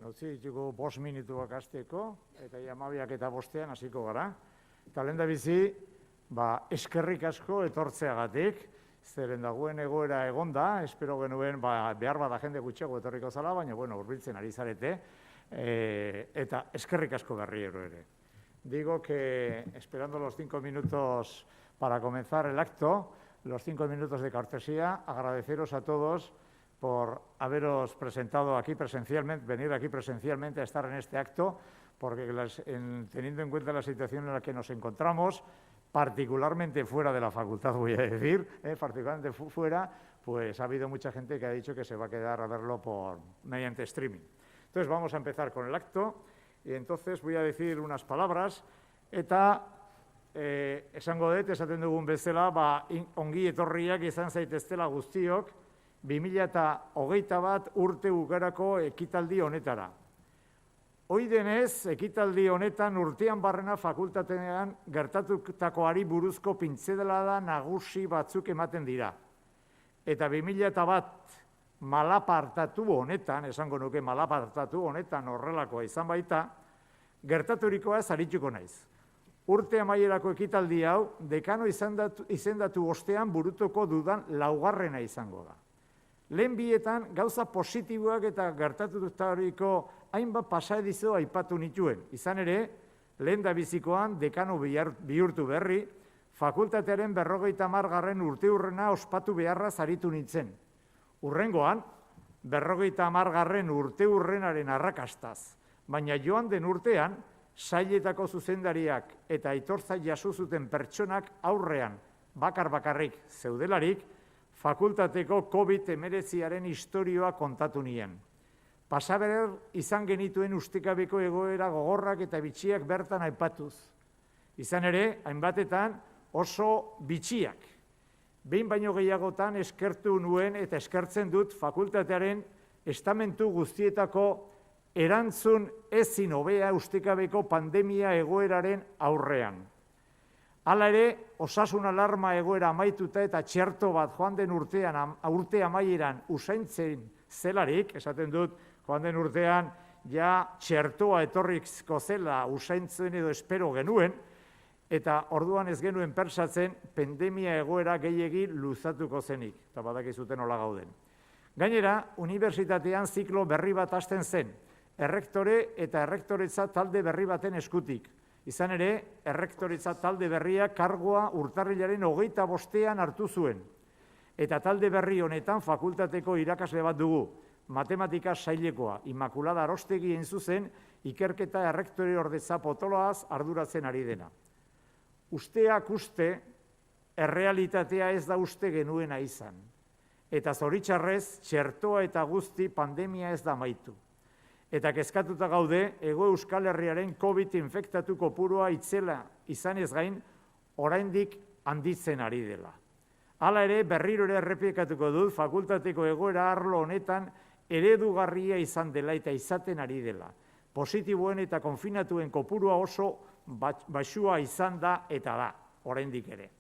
utzi ditugu 5 minutuak hasteko, eta 12:05 hasiko gara. Eta lehendabizi, eskerrik asko etortzeagatik, zeren dagoen egoera egonda, espero genuen behar bada jende gutxiago etorriko zala, baina hurbiltzen ari zarete, eta eskerrik asko berriro ere. Digo que, esperando los 5 minutos para comenzar el acto, los 5 minutos de cortesía, agradeceros a todos por haberos presentado aquí presencialmente, venir aquí presencialmente a estar en este acto, porque teniendo en cuenta la situación en la que nos encontramos, particularmente fuera de la facultad, voy a decir, particularmente fuera, pues ha habido mucha gente que ha dicho que se va a quedar a verlo mediante streaming. Entonces vamos a empezar con el acto, y entonces voy a decir unas palabras, eta esango dut, esaten dugun bezala, ongi etorriak izan zaiteztela guztiok, 2021 urte bukaerako ekitaldi honetara. Hoi denez, ekitaldi honetan urtean barrena fakultatean gertatutakoari buruzko pintzelada nagusi batzuk ematen dira. Eta 2001 malapartatu honetan, esango nuke malapartatu honetan horrelakoa izan baita, gertaturikoa zarituko naiz. Urte amaierako ekitaldi hau, dekano izendatu ostean burutuko dudan laugarrena izango da. Lehen bietan, gauza positiboak eta gertatutariko hainbat pasaedizio aipatu nituen. Izan ere, lehen da bizikoan dekano bihurtu berri, fakultatearen 50. urteurrena ospatu beharra zaritu nintzen. Hurrengoan, 50. urteurrenaren arrakastaz, baina joan den urtean, sailetako zuzendariak eta aitortza jaso zuten pertsonak aurrean bakarrik zeudelarik, fakultateko COVID-19aren historioa kontatu nien. Pasaberer izan genituen ustekabeko egoera gogorrak eta bitxiak bertan aipatuz. Izan ere, hainbatetan oso bitxiak. Behin baino gehiagotan eskertu nuen eta eskertzen dut fakultatearen estamentu guztietako erantzun ezin hobea ustekabeko pandemia egoeraren aurrean. Hala ere, osasun alarma egoera amaituta eta txerto bat joan den urte amaieran usaintzen zelarik, esaten dut, joan den urtean ja txertoa etorriko zela usaintzen edo espero genuen, eta orduan ez genuen persatzen pandemia egoera gehiegi luzatuko zenik, eta badakizuten hola gauden. Gainera, unibertsitatean ziklo berri bat hasten zen, errektore eta errektoretza talde berri baten eskutik. Izan ere, errektoretza talde berria kargoa urtarrilaren 25 hartu zuen. Eta talde berri honetan fakultateko irakasle bat dugu, matematika sailekoa, Immaculada Arostegi egin zuzen, ikerketa errektore ordetza potoloaz arduratzen ari dena. Usteak uste, errealitatea ez da uste genuena izan. Eta zoritxarrez, txertoa eta guzti pandemia ez da amaitu. Eta kezkatuta gaude, Hego Euskal Herriaren COVID infektatu kopurua itzela izan ez gain, oraindik handitzen ari dela. Hala ere, berriro ere errepikatuko dut, fakultateko egoera arlo honetan eredugarria izan dela eta izaten ari dela. Positiboen eta konfinatuen kopurua oso baxua izan da eta da, oraindik ere.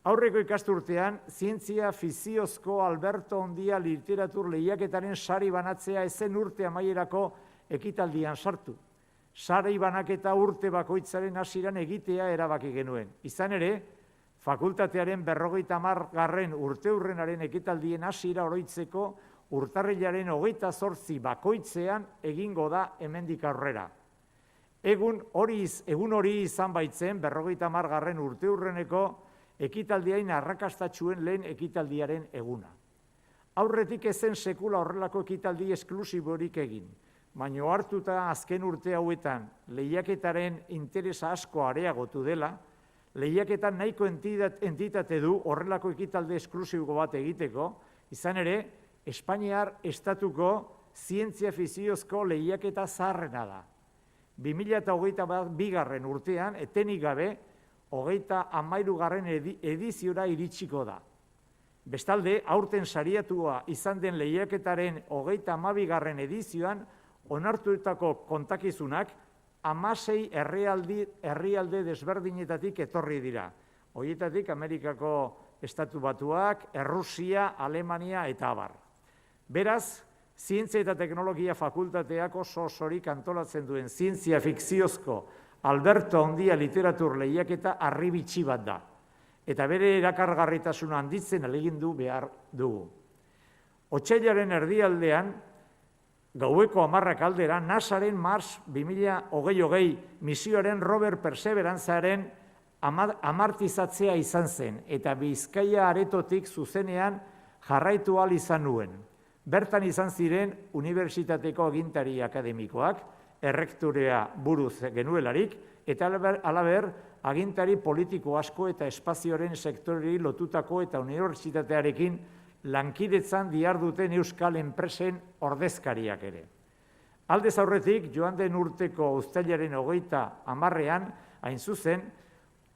Aurreko ikasturtean, zientzia fiziozko Alberto Ondia literatur lehiaketaren sari banatzea ezen urte amaierako ekitaldian sartu. Sari banaketa urte bakoitzaren hasieran egitea erabaki genuen. Izan ere, fakultatearen 50. urteurrenaren ekitaldien hasiera oroitzeko urtarrilaren 28 bakoitzean egingo da hemendik aurrera. Egun hori izan baitzen 50. urteurreneko ekitaldiain arrakastatxuen lehen ekitaldiaren eguna. Aurretik ezen sekula horrelako ekitaldi esklusiborik egin, baina hartuta azken urte hauetan lehiaketaren interesa asko areagotu dela, lehiaketan nahiko entitate du horrelako ekitaldi esklusibo bat egiteko, izan ere, Espainiar estatuko zientzia fiziozko lehiaketa zaharrena da. 2022 urtean, etenik gabe, 33. ediziora iritsiko da. Bestalde, aurten sariatua izan den lehiaketaren 32. edizioan onartuetako kontakizunak 16 herrialde desberdinetatik etorri dira. Horietatik Amerikako Estatu Batuak, Errusia, Alemania eta abar. Beraz, Zientzia eta Teknologia Fakultateak osorik antolatzen duen zientzia fikziozko Alberto Ondia literatur lehiaketa harribitxi bat da, eta bere erakargarritasuna handitzen ahalegindu behar dugu. Otsailaren erdialdean, gaueko 10 aldera, NASAren Mars 2020 misioaren Rover Perseverancearen amartizatzea izan zen, eta Bizkaia aretotik zuzenean jarraitu ahal izan nuen. Bertan izan ziren unibertsitateko agintari akademikoak, errektorea buruz genuelarik, eta halaber agintari politiko asko eta espazioaren sektoreri lotutako eta unibertsitatearekin lankidetzan diharduten euskal enpresen ordezkariak ere. Aldez aurretik, joan den urteko uztailaren 30ean, hain zuzen,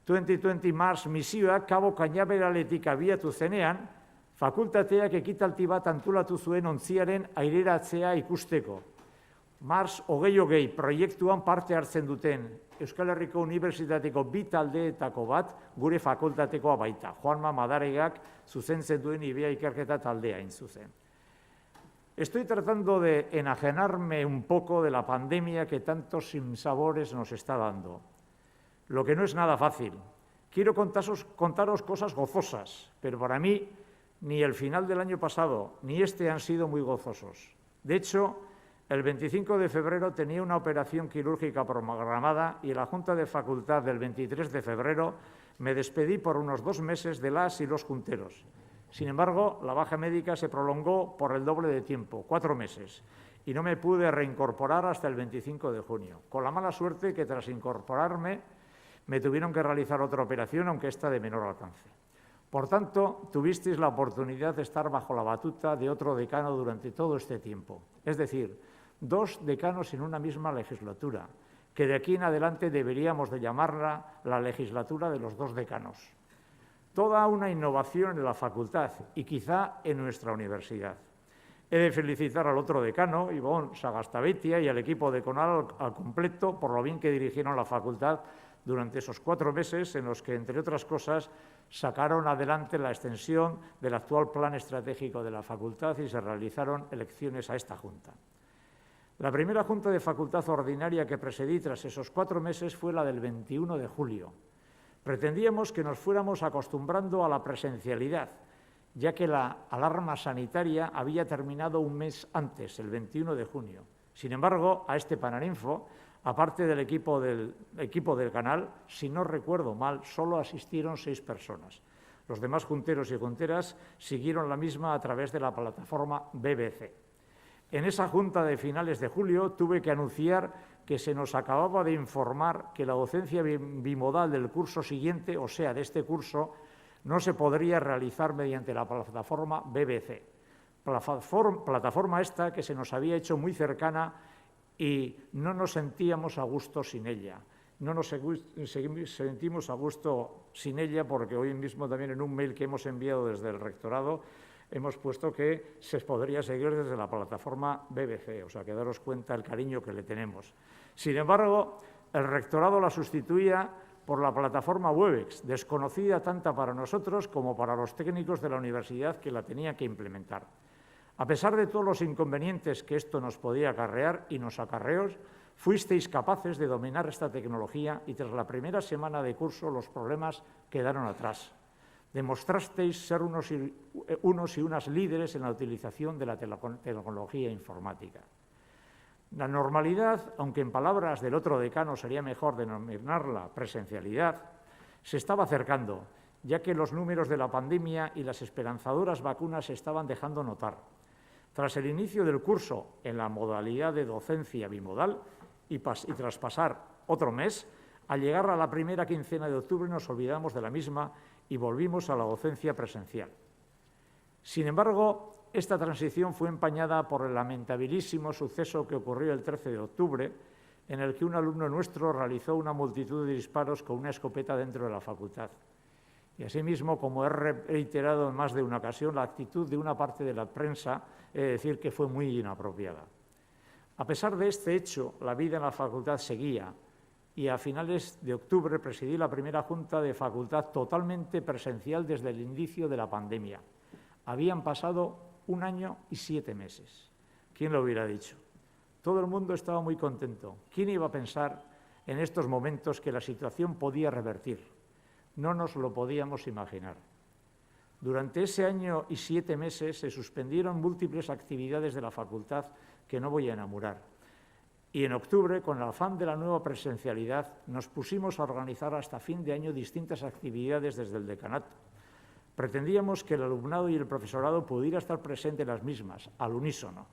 2020 Mars misioak Kabo Kañaveraletik abiatu zenean, fakultateak ekitaldi bat antolatu zuen ontziaren aireratzea ikusteko. Mars 2020 proiektuan parte hartzen duten Euskal Herriko Unibertsitateko 2 taldeetako bat gure fakultatekoa baita. Juanma Madaregak zuzentzen duen IBEA ikerketa taldea hain zuzen. Estoy tratando de enajenarme un poco de la pandemia que tantos sinsabores nos está dando, lo que no es nada fácil. Quiero contaros cosas gozosas, pero para mí ni el final del año pasado ni este han sido muy gozosos. De hecho, el 25 de febrero tenía una operación quirúrgica programada y en la Junta de Facultad del 23 de febrero me despedí por unos 2 meses de las y los junteros. Sin embargo, la baja médica se prolongó por el doble de tiempo, 4 meses, y no me pude reincorporar hasta el 25 de junio, con la mala suerte que tras incorporarme me tuvieron que realizar otra operación, aunque esta de menor alcance. Por tanto, tuvisteis la oportunidad de estar bajo la batuta de otro decano durante todo este tiempo, es decir, 2 decanos en una misma legislatura, que de aquí en adelante deberíamos de llamarla la legislatura de los 2 decanos. Toda una innovación en la facultad y quizá en nuestra universidad. He de felicitar al otro decano, Ivonne Sagastabetia, y al equipo decanal al completo por lo bien que dirigieron la facultad durante esos 4 meses en los que, entre otras cosas, sacaron adelante la extensión del actual plan estratégico de la facultad y se realizaron elecciones a esta Junta. La primera Junta de Facultad ordinaria que presidí tras esos 4 meses fue la del 21 de julio. Pretendíamos que nos fuéramos acostumbrando a la presencialidad, ya que la alarma sanitaria había terminado un mes antes, el 21 de junio. Sin embargo, a este Panarinfo, aparte del equipo del canal, si no recuerdo mal, solo asistieron 6 personas. Los demás junteros y junteras siguieron la misma a través de la plataforma BBC. En esa junta de finales de julio tuve que anunciar que se nos acababa de informar que la docencia bimodal del curso siguiente, o sea, de este curso, no se podría realizar mediante la plataforma BBC. Plataforma esta que se nos había hecho muy cercana y no nos sentíamos a gusto sin ella. No nos sentimos a gusto sin ella porque hoy mismo también en un mail que hemos enviado desde el rectorado hemos puesto que se podría seguir desde la plataforma BBC, o sea, que daros cuenta el cariño que le tenemos. Sin embargo, el rectorado la sustituía por la plataforma Webex, desconocida tanto para nosotros como para los técnicos de la universidad que la tenían que implementar. A pesar de todos los inconvenientes que esto nos podía acarrear y nos acarreó, fuisteis capaces de dominar esta tecnología y tras la primera semana de curso los problemas quedaron atrás. Demostrasteis ser unos y unas líderes en la utilización de la tecnología informática. La normalidad, aunque en palabras del otro decano sería mejor denominarla presencialidad, se estaba acercando, ya que los números de la pandemia y las esperanzadoras vacunas se estaban dejando notar. Tras el inicio del curso en la modalidad de docencia bimodal y tras pasar otro mes, al llegar a la primera quincena de octubre nos olvidamos de la misma y volvimos a la docencia presencial. Sin embargo, esta transición fue empañada por el lamentabilísimo suceso que ocurrió el 13 de octubre, en el que un alumno nuestro realizó una multitud de disparos con una escopeta dentro de la facultad. Y asimismo, como he reiterado en más de una ocasión, la actitud de una parte de la prensa, he de decir que fue muy inapropiada. A pesar de este hecho, la vida en la facultad seguía y a finales de octubre presidí la primera Junta de Facultad totalmente presencial desde el inicio de la pandemia. Habían pasado 1 año y 7 meses. ¿Quién lo hubiera dicho? Todo el mundo estaba muy contento. ¿Quién iba a pensar en estos momentos que la situación podía revertir? No nos lo podíamos imaginar. Durante ese año y 7 meses se suspendieron múltiples actividades de la facultad que no voy a enumerar. Y en octubre, con el afán de la nueva presencialidad, nos pusimos a organizar hasta fin de año distintas actividades desde el decanato. Pretendíamos que el alumnado y el profesorado pudiera estar presente en las mismas, al unísono.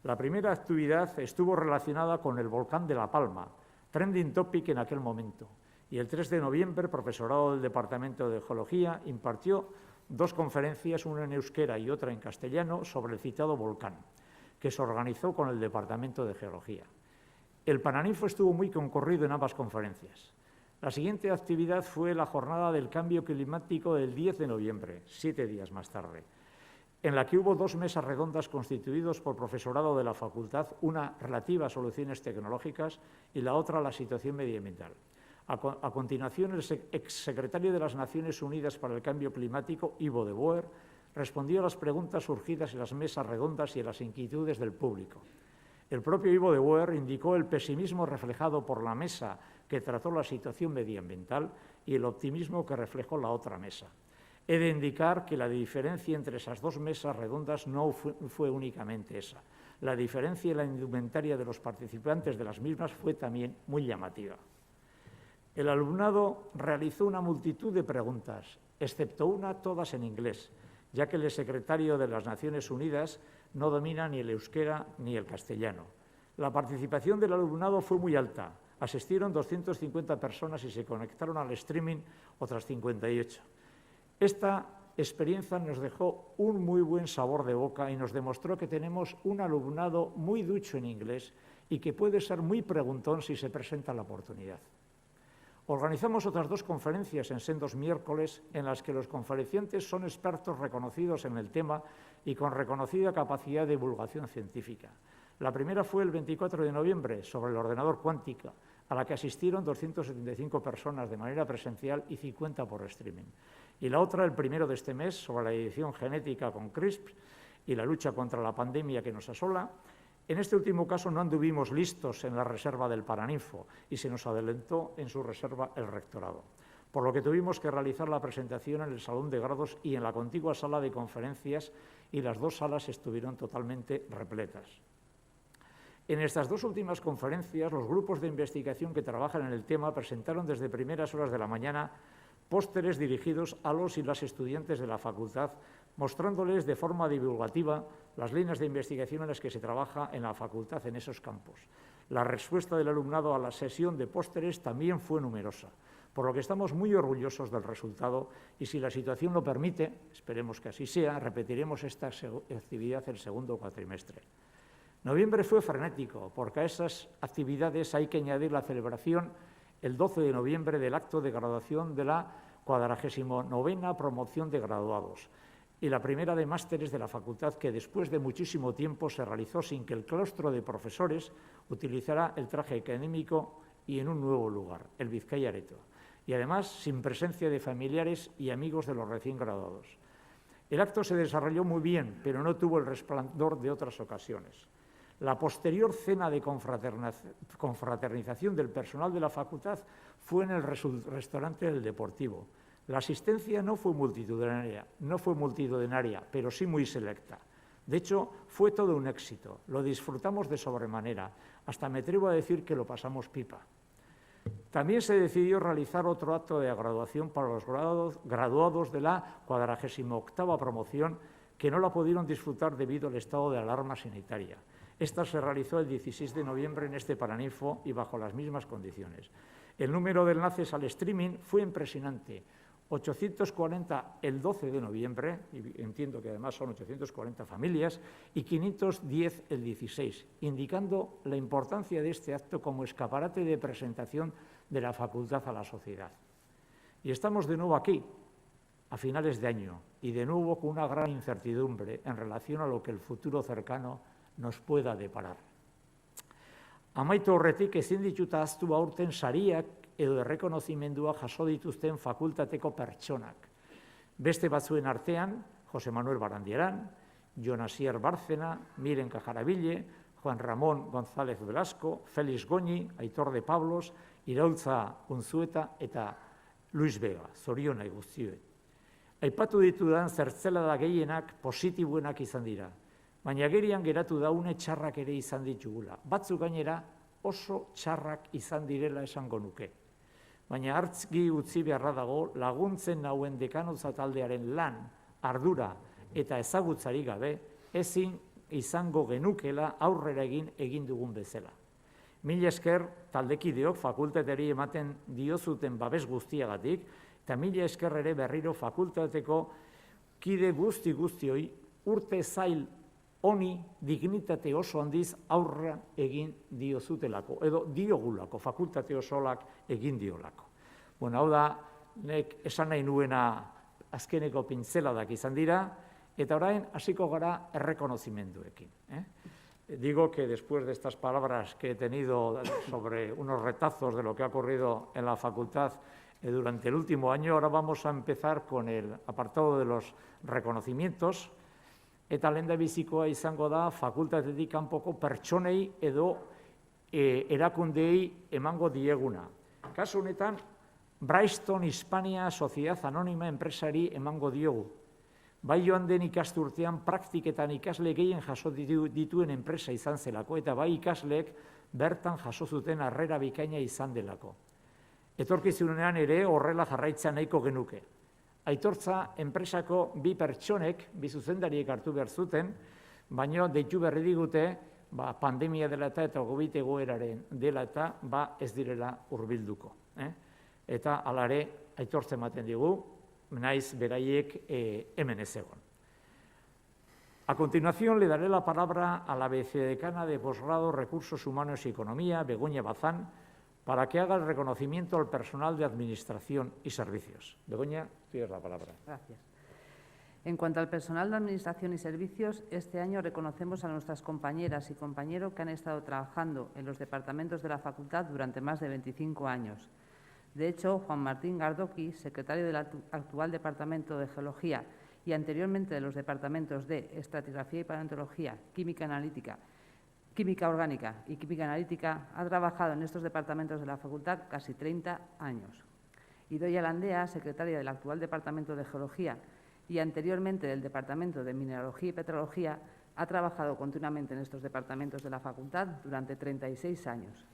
La primera actividad estuvo relacionada con el volcán de La Palma, trending topic en aquel momento. Y el 3 de noviembre, el profesorado del Departamento de Geología impartió 2 conferencias, una en euskera y otra en castellano, sobre el citado volcán, que se organizó con el Departamento de Geología. El Paraninfo estuvo muy concurrido en ambas conferencias. La siguiente actividad fue la jornada del cambio climático del 10 de noviembre, 7 días más tarde, en la que hubo 2 mesas redondas constituidos por profesorado de la facultad, una relativa a soluciones tecnológicas y la otra a la situación medioambiental. A continuación, el exsecretario de las Naciones Unidas para el Cambio Climático, Ivo de Boer, respondió a las preguntas surgidas en las mesas redondas y a las inquietudes del público. El propio Ivo de Boer indicó el pesimismo reflejado por la mesa que trató la situación medioambiental y el optimismo que reflejó la otra mesa. He de indicar que la diferencia entre esas 2 mesas redondas no fue únicamente esa. La diferencia en la indumentaria de los participantes de las mismas fue también muy llamativa. El alumnado realizó una multitud de preguntas, excepto una, todas en inglés, ya que el secretario de las Naciones Unidas no domina ni el euskera ni el castellano. La participación del alumnado fue muy alta. Asistieron 250 personas y se conectaron al streaming otras 58. Esta experiencia nos dejó un muy buen sabor de boca y nos demostró que tenemos un alumnado muy ducho en inglés y que puede ser muy preguntón si se presenta la oportunidad. Organizamos otras 2 conferencias en sendos miércoles en las que los conferenciantes son expertos reconocidos en el tema y con reconocida capacidad de divulgación científica. La primera fue el 24 de noviembre sobre el ordenador cuántico, a la que asistieron 275 personas de manera presencial y 50 por streaming. Y la otra, el 1 de este mes, sobre la edición genética con CRISPR y la lucha contra la pandemia que nos asola. En este último caso no anduvimos listos en la reserva del Paraninfo y se nos adelantó en su reserva el rectorado, por lo que tuvimos que realizar la presentación en el salón de grados y en la contigua sala de conferencias, y las 2 salas estuvieron totalmente repletas. En estas 2 últimas conferencias, los grupos de investigación que trabajan en el tema presentaron desde primeras horas de la mañana pósteres dirigidos a los y las estudiantes de la facultad, mostrándoles de forma divulgativa las líneas de investigación en las que se trabaja en la facultad en esos campos. La respuesta del alumnado a la sesión de pósteres también fue numerosa, por lo que estamos muy orgullosos del resultado y, si la situación lo permite, esperemos que así sea, repetiremos esta actividad el segundo cuatrimestre. Noviembre fue frenético, porque a esas actividades hay que añadir la celebración el 12 de noviembre del acto de graduación de la 49ª promoción de graduados y la primera de másteres de la facultad, que después de muchísimo tiempo se realizó sin que el claustro de profesores utilizara el traje académico y en un nuevo lugar, el Vizcaya Areto, y además sin presencia de familiares y amigos de los recién graduados. El acto se desarrolló muy bien, pero no tuvo el resplandor de otras ocasiones. La posterior cena de confraternización del personal de la facultad fue en el restaurante del Deportivo. La asistencia no fue multitudinaria, pero sí muy selecta. De hecho, fue todo un éxito. Lo disfrutamos de sobremanera. Hasta me atrevo a decir que lo pasamos pipa. También se decidió realizar otro acto de graduación para los graduados de la 48ª promoción, que no la pudieron disfrutar debido al estado de alarma sanitaria. Esta se realizó el 16 de noviembre en este Paraninfo y bajo las mismas condiciones. El número de enlaces al streaming fue impresionante. 840 el 12 de noviembre, y entiendo que además son 840 familias, y 510 el 16, indicando la importancia de este acto como escaparate de presentación de la facultad a la sociedad. Y estamos de nuevo aquí, a finales de año, y de nuevo con una gran incertidumbre en relación a lo que el futuro cercano nos pueda deparar. Amaitu horretik, ezin dituta ahaztu aurten sariak edo errekonozimendua jaso dituzten fakultateko pertsonak. Beste batzuen artean, Jose Manuel Barandieran, Jon Asier Bárcena, Miren Cajarabille, Juan Ramón González Velasco, Félix Goñi, Aitor de Pablos, Iraultza Unzueta eta Luis Vega, zorionai guztioi. Aipatu ditudan zertzelada gehienak positibuenak izan dira, baina agerian geratu da une txarrak ere izan ditugula. Batzuk gainera oso txarrak izan direla esango nuke. Baina argi utzi beharra dago laguntzen nauen dekanotza taldearen lan, ardura eta ezagutzari gabe ezin izango genukela aurrera egin dugun bezala. Mila esker taldekideok fakultateri ematen diozuten babes guztiagatik, eta mila esker ere berriro fakultateko kide guztioi urte zail honi dignitate oso handiz aurra egin diozutelako, edo diogulako, fakultate osoak egin diolako. Bueno, hau da, nek esan nahi nuena azkeneko pintzeladak izan dira, eta orain hasiko gara errekonozimenduekin. Digo que después de estas palabras que he tenido sobre unos retazos de lo que ha ocurrido en la facultad durante el último año, ahora vamos a empezar con el apartado de los reconocimientos. Eta lehendabizikoa izango da fakultatetik kanpoko pertsonei edo erakundei emango dieguna. Kasu honetan, Bryston Hispania Sociedad Anónima enpresari emango diogu. Bai joan den ikasturtean praktiketan ikasle gehien jaso dituen enpresa izan zelako, eta bai ikasleek bertan jaso zuten harrera bikaina izan delako. Etorkizunean ere horrela jarraitza nahiko genuke. Aitortza enpresako bi pertsonek, bi zuzendariek hartu behar zuten, baina deitu berri digute pandemia dela eta COVID egoeraren dela eta ez direla hurbilduko. Eta alare aitortza ematen digu, naiz beraiek hemen ez egon. A continuación le daré la palabra a la vicedecana de posgrado Recursos Humanos y Economía, Begoña Bazán, para que haga el reconocimiento al personal de Administración y Servicios. Begoña, tienes la palabra. Gracias. En cuanto al personal de Administración y Servicios, este año reconocemos a nuestras compañeras y compañeros que han estado trabajando en los departamentos de la facultad durante más de 25 años. De hecho, Juan Martín Gardoqui, secretario del actual Departamento de Geología y anteriormente de los departamentos de Estratigrafía y Paleontología, Química Analítica, Química Orgánica y Química Analítica, ha trabajado en estos departamentos de la facultad casi 30 años. Idoia Landea, secretaria del actual Departamento de Geología y anteriormente del Departamento de Mineralogía y Petrología, ha trabajado continuamente en estos departamentos de la facultad durante 36 años.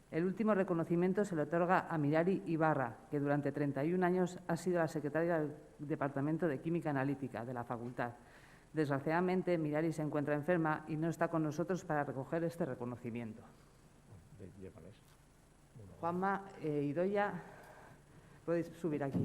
El último reconocimiento se le otorga a Mirari Ibarra, que durante 31 años ha sido la secretaria del Departamento de Química Analítica de la facultad. Desgraciadamente, Mirari se encuentra enferma y no está con nosotros para recoger este reconocimiento. Juanma, Idoia, podéis subir aquí.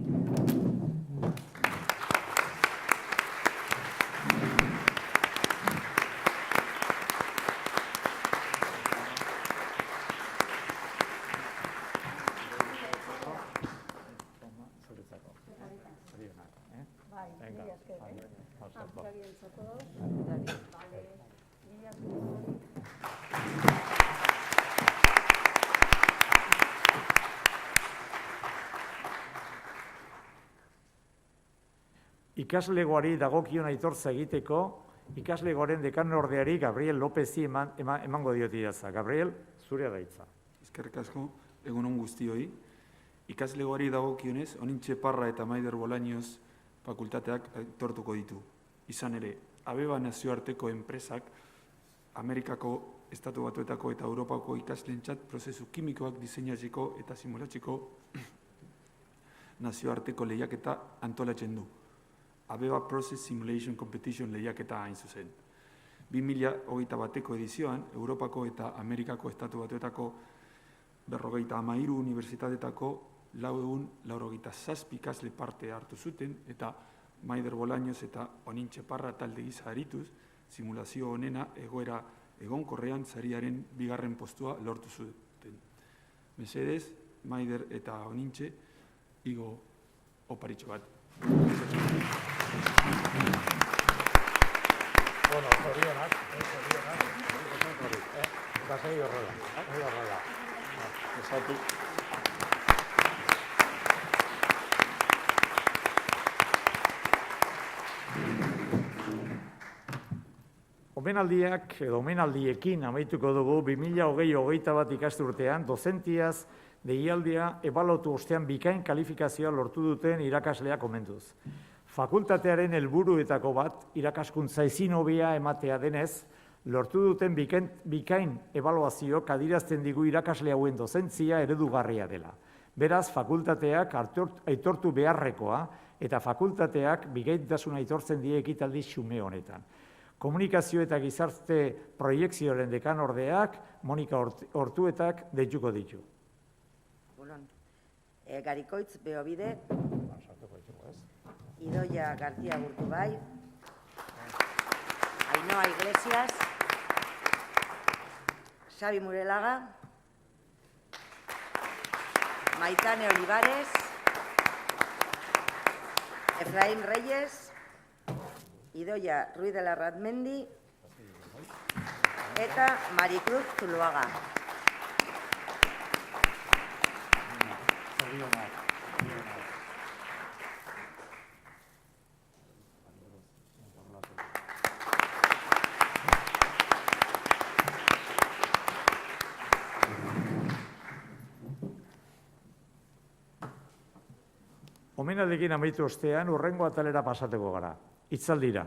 Ikaslegoari dagokion aitortza egiteko, ikaslegoaren dekanordeari Gabriel Lópezi emango diotidaza. Gabriel, zurea da hitza. Eskerrik asko, egunon guztioi. Ikaslegoari dagokionez, Onintxe Parra eta Maider Bolaños fakultateak aitortuko ditu. Izan ere, Abeba nazioarteko enpresak Amerikako, Estatu Batuetako eta Europako ikasleentzat prozesu kimikoak diseinatzeko eta simulatzeko nazioarteko lehiaketa antolatzen du. Abeba Process Simulation Competition lehiaketa hain zuzen. 2021ko edizioan, Europako eta Amerikako Estatu Batuetako 53 unibertsitatetako 497 ikasle parte hartu zuten, eta Maider Bolaños eta Onintxe Parra talde gisa arituz, simulazio honena egoera egonkorrean sariaren 2. postua lortu zuten. Mesedez, Maider eta Onintxe, igo oparitxo bat. Bueno, zorionak. Eta segi horrela. Esatu. Omenaldiekin amaituko dugu 2020-21 ikasturtean dozentiaz deialdia ebaluatu ostean bikain kalifikazioa lortu duten irakasleak omenduz. Fakultatearen helburuetako bat irakaskuntza ezin hobea ematea denez, lortu duten bikain ebaluazioak adierazten digu irakasle hauen dozentzia eredugarria dela. Beraz, fakultateak aitortu beharrekoa eta fakultateak bikaintasuna aitortzen die ekitaldi xume honetan. Komunikazio eta gizarte proiekzioaren dekanordeak, Monika Hortuetak deituko ditu. Garikoitz Beobide, Idoia García Gurtubay, Ainhoa Iglesias, Xavi Murelaga, Maitane Olivares, Efraín Reyes, Idoia Ruiz de la Ratmendi eta Maricruz Zuluaga. Omenaldekin amaitu ostean, hurrengo atalera pasateko gara. Hitzaldira.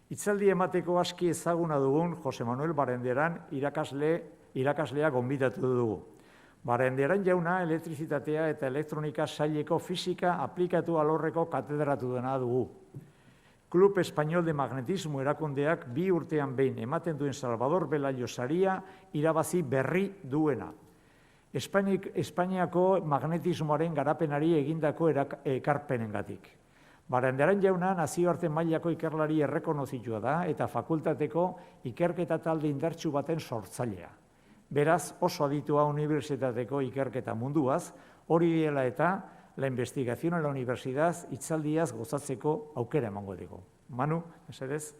Hitzaldi emateko aski ezaguna dugun Jose Manuel Barandiaran irakaslea gonbidatu dugu. Barandiaran jauna elektrizitatea eta elektronika saileko fisika aplikatu alorreko katedratu dena dugu. Club Español de Magnetismo erakundeak 2 urtean behin ematen duen Salvador Belayo saria irabazi berri duena. Espainiako magnetismoaren garapenari egindako ekarpenengatik. Barandiaran jauna nazioarte mailako ikerlari errekonozitua da eta fakultateko ikerketa talde indartsu baten sortzailea. Beraz, oso aditua unibertsitateko ikerketa munduaz, hori dela eta la investigación en la universidad hitzaldiaz gozatzeko aukera emango dugu. Manu, mesedez?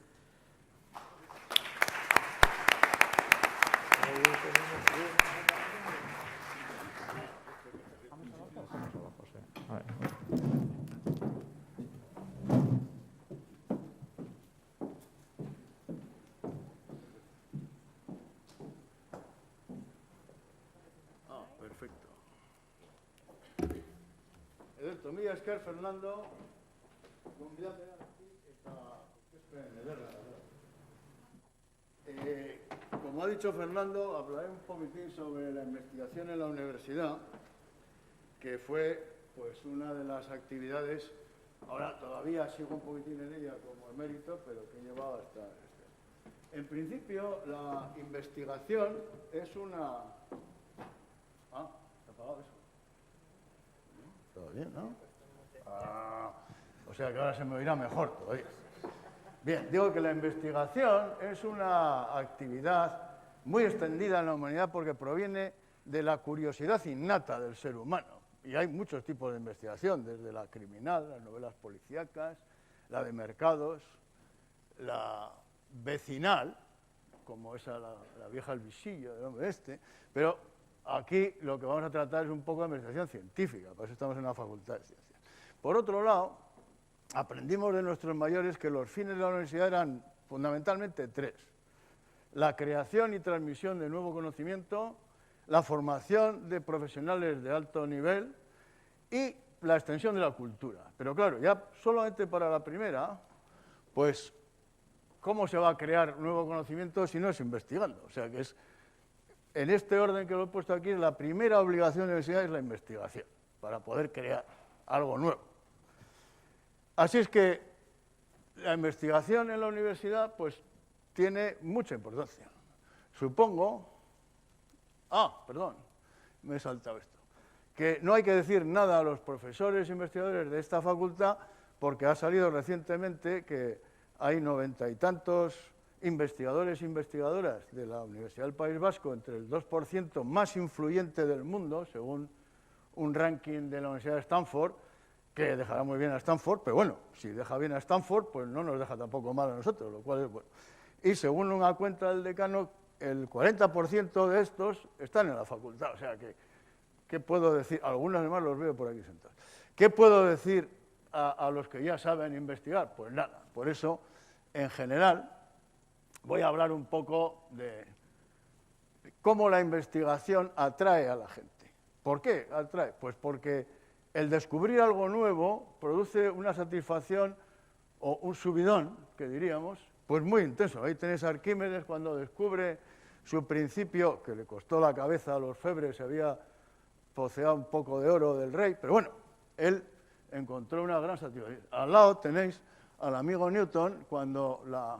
Perfecto. Ederto, mila esker, Fernando. Gonbidatzea eta como ha dicho Fernando, hablaré un poquitín sobre la investigación en la universidad, que fue pues una de las actividades, ahora todavía sigo un poquitín en ella como emérito, pero que he llevado hasta En principio, la investigación es una... Ah, ¿se ha apagado eso? ¿Todo bien, no? O sea que ahora se me oirá mejor todavía. Bien, digo que la investigación es una actividad muy extendida en la humanidad porque proviene de la curiosidad innata del ser humano. Y hay muchos tipos de investigación, desde la criminal, las novelas policíacas, la de mercados, la vecinal, como esa la vieja El Visillo del hombre este, pero aquí lo que vamos a tratar es un poco de investigación científica, por eso estamos en una facultad de ciencias. Por otro lado, aprendimos de nuestros mayores que los fines de la universidad eran fundamentalmente tres: la creación y transmisión de nuevo conocimiento, la formación de profesionales de alto nivel y la extensión de la cultura. Pero claro, ya solamente para la primera, pues, ¿cómo se va a crear nuevo conocimiento si no es investigando? O sea, que es, en este orden que lo he puesto aquí, la primera obligación de la universidad es la investigación, para poder crear algo nuevo. Así es que la investigación en la universidad, pues, tiene mucha importancia. Supongo... perdón, me he saltado esto. Que no hay que decir nada a los profesores e investigadores de esta facultad porque ha salido recientemente que hay 90 y tantos investigadores e investigadoras de la Universidad del País Vasco, entre el 2% más influyente del mundo, según un ranking de la Universidad de Stanford, que dejará muy bien a Stanford, pero bueno, si deja bien a Stanford, pues no nos deja tampoco mal a nosotros, lo cual es bueno. Y según una cuenta del decano, el 40% de estos están en la facultad, o sea que, ¿qué puedo decir? Algunos además los veo por aquí sentados. ¿Qué puedo decir a los que ya saben investigar? Pues nada, por eso, en general, voy a hablar un poco de cómo la investigación atrae a la gente. ¿Por qué atrae? Pues porque el descubrir algo nuevo produce una satisfacción o un subidón, que diríamos, pues muy intenso. Ahí tenéis a Arquímedes cuando descubre su principio, que le costó la cabeza a los febres, se había poceado un poco de oro del rey, pero bueno, él encontró una gran satisfacción. Al lado tenéis al amigo Newton cuando la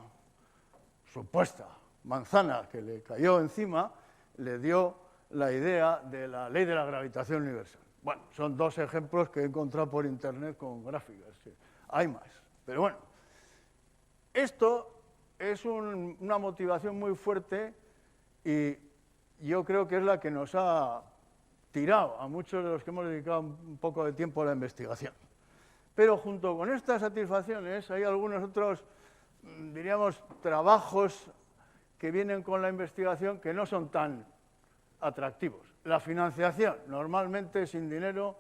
supuesta manzana que le cayó encima le dio la idea de la ley de la gravitación universal. Bueno, son dos ejemplos que he encontrado por internet con gráficas. Hay más, pero bueno. Esto es una motivación muy fuerte y yo creo que es la que nos ha tirado a muchos de los que hemos dedicado un poco de tiempo a la investigación. Pero junto con estas satisfacciones hay algunos otros, diríamos, trabajos que vienen con la investigación que no son tan atractivos. La financiación, normalmente sin dinero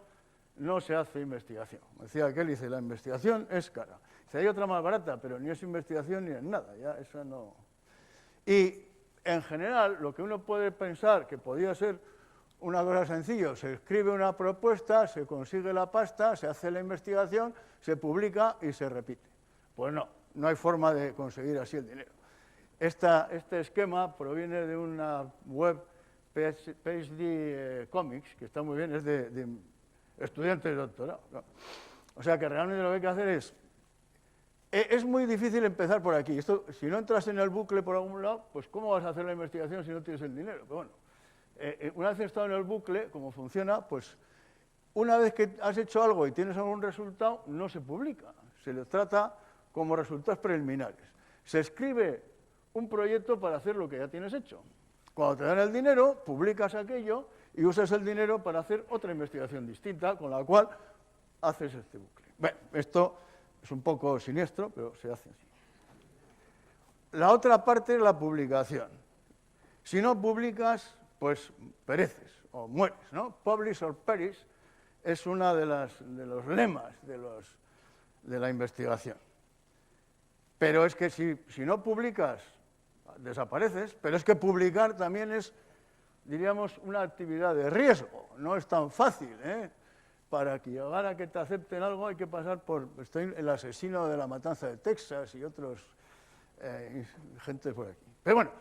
no se hace investigación. Decía aquel, dice, la investigación es cara. Dice, hay otra más barata, pero ni es investigación ni es nada, ya eso no. Y en general, lo que uno puede pensar que podría ser una cosa sencilla, se escribe una propuesta, se consigue la pasta, se hace la investigación, se publica y se repite. Pues no, no hay forma de conseguir así el dinero. Este esquema proviene de una web PhD Comics, que está muy bien, es de estudiantes de doctorado. ¿No? O sea que realmente lo que hay que hacer es muy difícil empezar por aquí. Esto, si no entras en el bucle por algún lado, pues ¿cómo vas a hacer la investigación si no tienes el dinero? Pero bueno, una vez estado en el bucle, como funciona, pues una vez que has hecho algo y tienes algún resultado, no se publica. Se le trata como resultados preliminares. Se escribe un proyecto para hacer lo que ya tienes hecho. Cuando te dan el dinero, publicas aquello y usas el dinero para hacer otra investigación distinta, con la cual haces este bucle. Bueno, esto es un poco siniestro, pero se hace así. La otra parte es la publicación. Si no publicas, pues pereces o mueres, ¿no? Publish or perish es uno de los lemas de la investigación. Pero es que si no publicas, desapareces, pero es que publicar también es, diríamos, una actividad de riesgo, no es tan fácil, ¿eh? Para que llegar a que te acepten algo hay que pasar por el asesino de la matanza de Texas y otros gente por aquí. Pero bueno,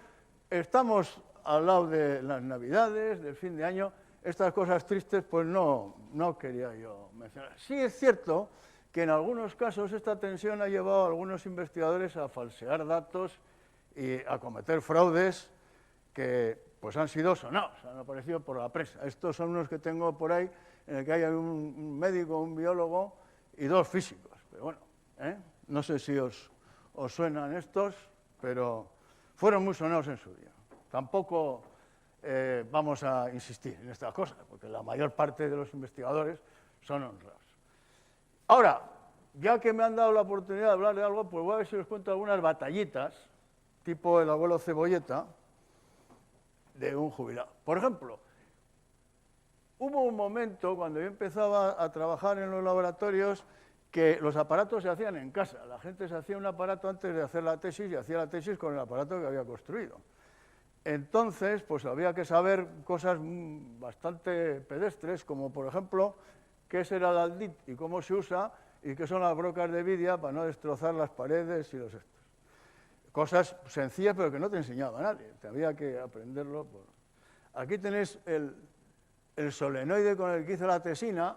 estamos al lado de las Navidades, del fin de año, estas cosas tristes pues no quería yo mencionar. Sí es cierto que en algunos casos esta tensión ha llevado a algunos investigadores a falsear datos y a cometer fraudes que pues han sido sonados, han aparecido por la prensa. Estos son unos que tengo por ahí, en el que hay un médico, un biólogo y dos físicos. Pero bueno, no sé si os suenan estos, pero fueron muy sonados en su día. Tampoco vamos a insistir en estas cosas, porque la mayor parte de los investigadores son honrados. Ahora, ya que me han dado la oportunidad de hablar de algo, pues voy a ver si os cuento algunas batallitas, tipo el abuelo Cebolleta, de un jubilado. Por ejemplo, hubo un momento cuando yo empezaba a trabajar en los laboratorios que los aparatos se hacían en casa. La gente se hacía un aparato antes de hacer la tesis y hacía la tesis con el aparato que había construido. Entonces, pues había que saber cosas bastante pedestres, como por ejemplo, qué es el adaldit y cómo se usa, y qué son las brocas de vidia para no destrozar las paredes y los estos. Cosas sencillas, pero que no te enseñaba nadie. Te había que aprenderlo. Aquí tenéis el solenoide con el que hice la tesina.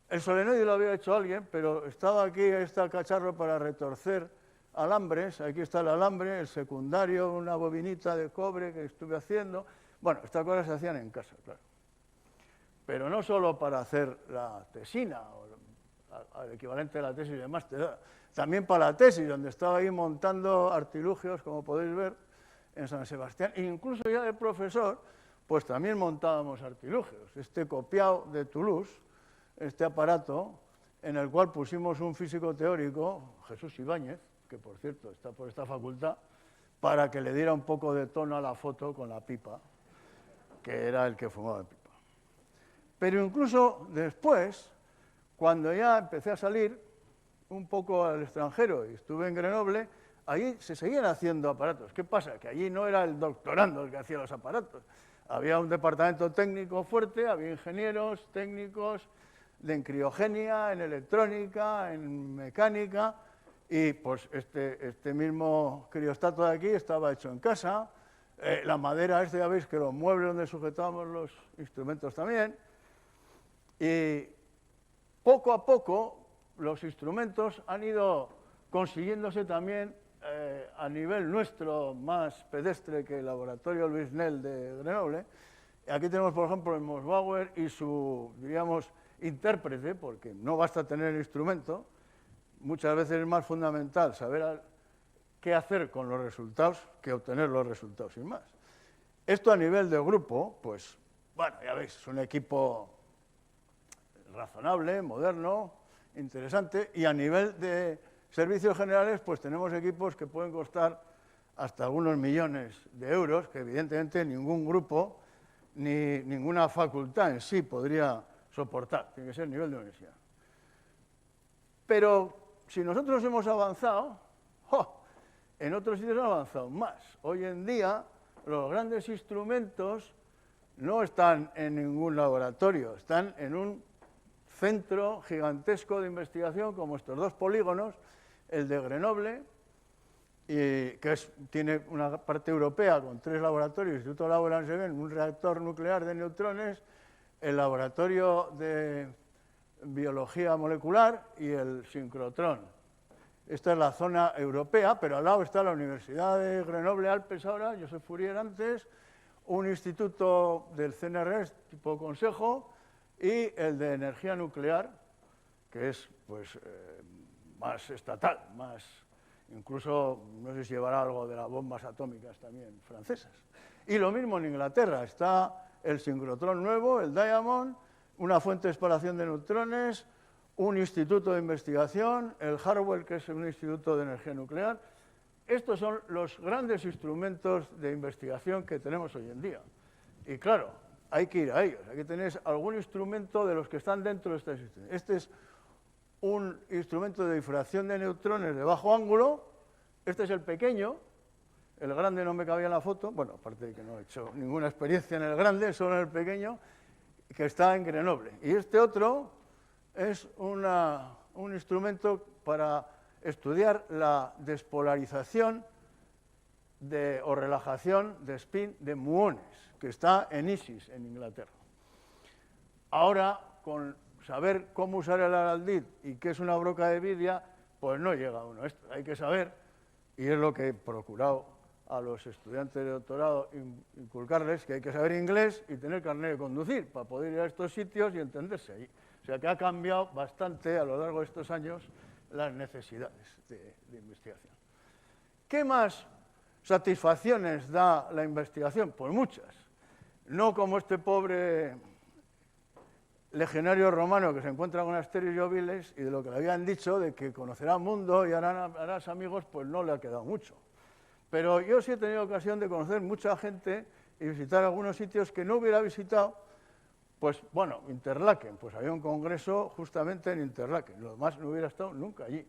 El solenoide lo había hecho alguien, pero estaba aquí este cacharro para retorcer alambres. Aquí está el alambre, el secundario, una bobinita de cobre que estuve haciendo. Bueno, estas cosas se hacían en casa, claro. Pero no solo para hacer la tesina, o el equivalente de la tesis de máster, también para la tesis, donde estaba ahí montando artilugios, como podéis ver, en San Sebastián. E incluso ya de profesor, pues también montábamos artilugios. Este copiado de Toulouse, este aparato, en el cual pusimos un físico teórico, Jesús Ibáñez, que por cierto está por esta facultad, para que le diera un poco de tono a la foto con la pipa, que era el que fumaba pipa. Pero incluso después, cuando ya empecé a salir un poco al extranjero y estuve en Grenoble, allí se seguían haciendo aparatos. ¿Qué pasa? Que allí no era el doctorando el que hacía los aparatos. Había un departamento técnico fuerte, había ingenieros técnicos en criogenia, en electrónica, en mecánica, y pues este mismo criostato de aquí estaba hecho en casa. La madera ya veis que los muebles donde sujetábamos los instrumentos también. Y poco a poco los instrumentos han ido consiguiéndose también a nivel nuestro, más pedestre que el laboratorio Luis Nel de Grenoble. Aquí tenemos, por ejemplo, el Mosbauer y su, diríamos, intérprete, porque no basta tener el instrumento, muchas veces es más fundamental saber qué hacer con los resultados que obtener los resultados, sin más. Esto a nivel de grupo, pues, bueno, ya veis, es un equipo razonable, moderno, interesante, y a nivel de servicios generales, pues tenemos equipos que pueden costar hasta algunos millones de euros, que evidentemente ningún grupo ni ninguna facultad en sí podría soportar, tiene que ser nivel de universidad. Pero si nosotros hemos avanzado, en otros sitios han avanzado más. Hoy en día los grandes instrumentos no están en ningún laboratorio, están en un centro gigantesco de investigación como estos dos polígonos, el de Grenoble, que tiene una parte europea con 3 laboratorios, el Instituto Laurent-Severn, un reactor nuclear de neutrones, el laboratorio de biología molecular y el sincrotrón. Esta es la zona europea, pero al lado está la Universidad de Grenoble-Alpes ahora, Josep Fourier antes, un instituto del CNRS tipo consejo y el de energía nuclear, que es pues, más estatal, más incluso, no sé si llevará algo de las bombas atómicas también francesas. Y lo mismo en Inglaterra, está el sincrotrón nuevo, el Diamond, una fuente de espalación de neutrones, un instituto de investigación, el Harwell, que es un instituto de energía nuclear. Estos son los grandes instrumentos de investigación que tenemos hoy en día. Y claro, hay que ir a ellos. Aquí tenéis algún instrumento de los que están dentro de esta institución. Este es un instrumento de difracción de neutrones de bajo ángulo. Este es el pequeño. El grande no me cabía en la foto. Bueno, aparte de que no he hecho ninguna experiencia en el grande, solo en el pequeño, que está en Grenoble. Y este otro es un instrumento para estudiar la despolarización o relajación de spin de muones, que está en ISIS, en Inglaterra. Ahora, con saber cómo usar el araldit y qué es una broca de vidia, pues no llega uno a esto. Hay que saber, y es lo que he procurado a los estudiantes de doctorado inculcarles, que hay que saber inglés y tener carnet de conducir para poder ir a estos sitios y entenderse allí. O sea que ha cambiado bastante a lo largo de estos años las necesidades de investigación. ¿Qué más satisfacciones da la investigación? Pues muchas. No como este pobre legionario romano que se encuentra con Asteris y Oviles y de lo que le habían dicho de que conocerá el mundo y harás amigos, pues no le ha quedado mucho. Pero yo sí he tenido ocasión de conocer mucha gente y visitar algunos sitios que no hubiera visitado. Pues bueno, Interlaken, pues había un congreso justamente en Interlaken, lo demás no hubiera estado nunca allí.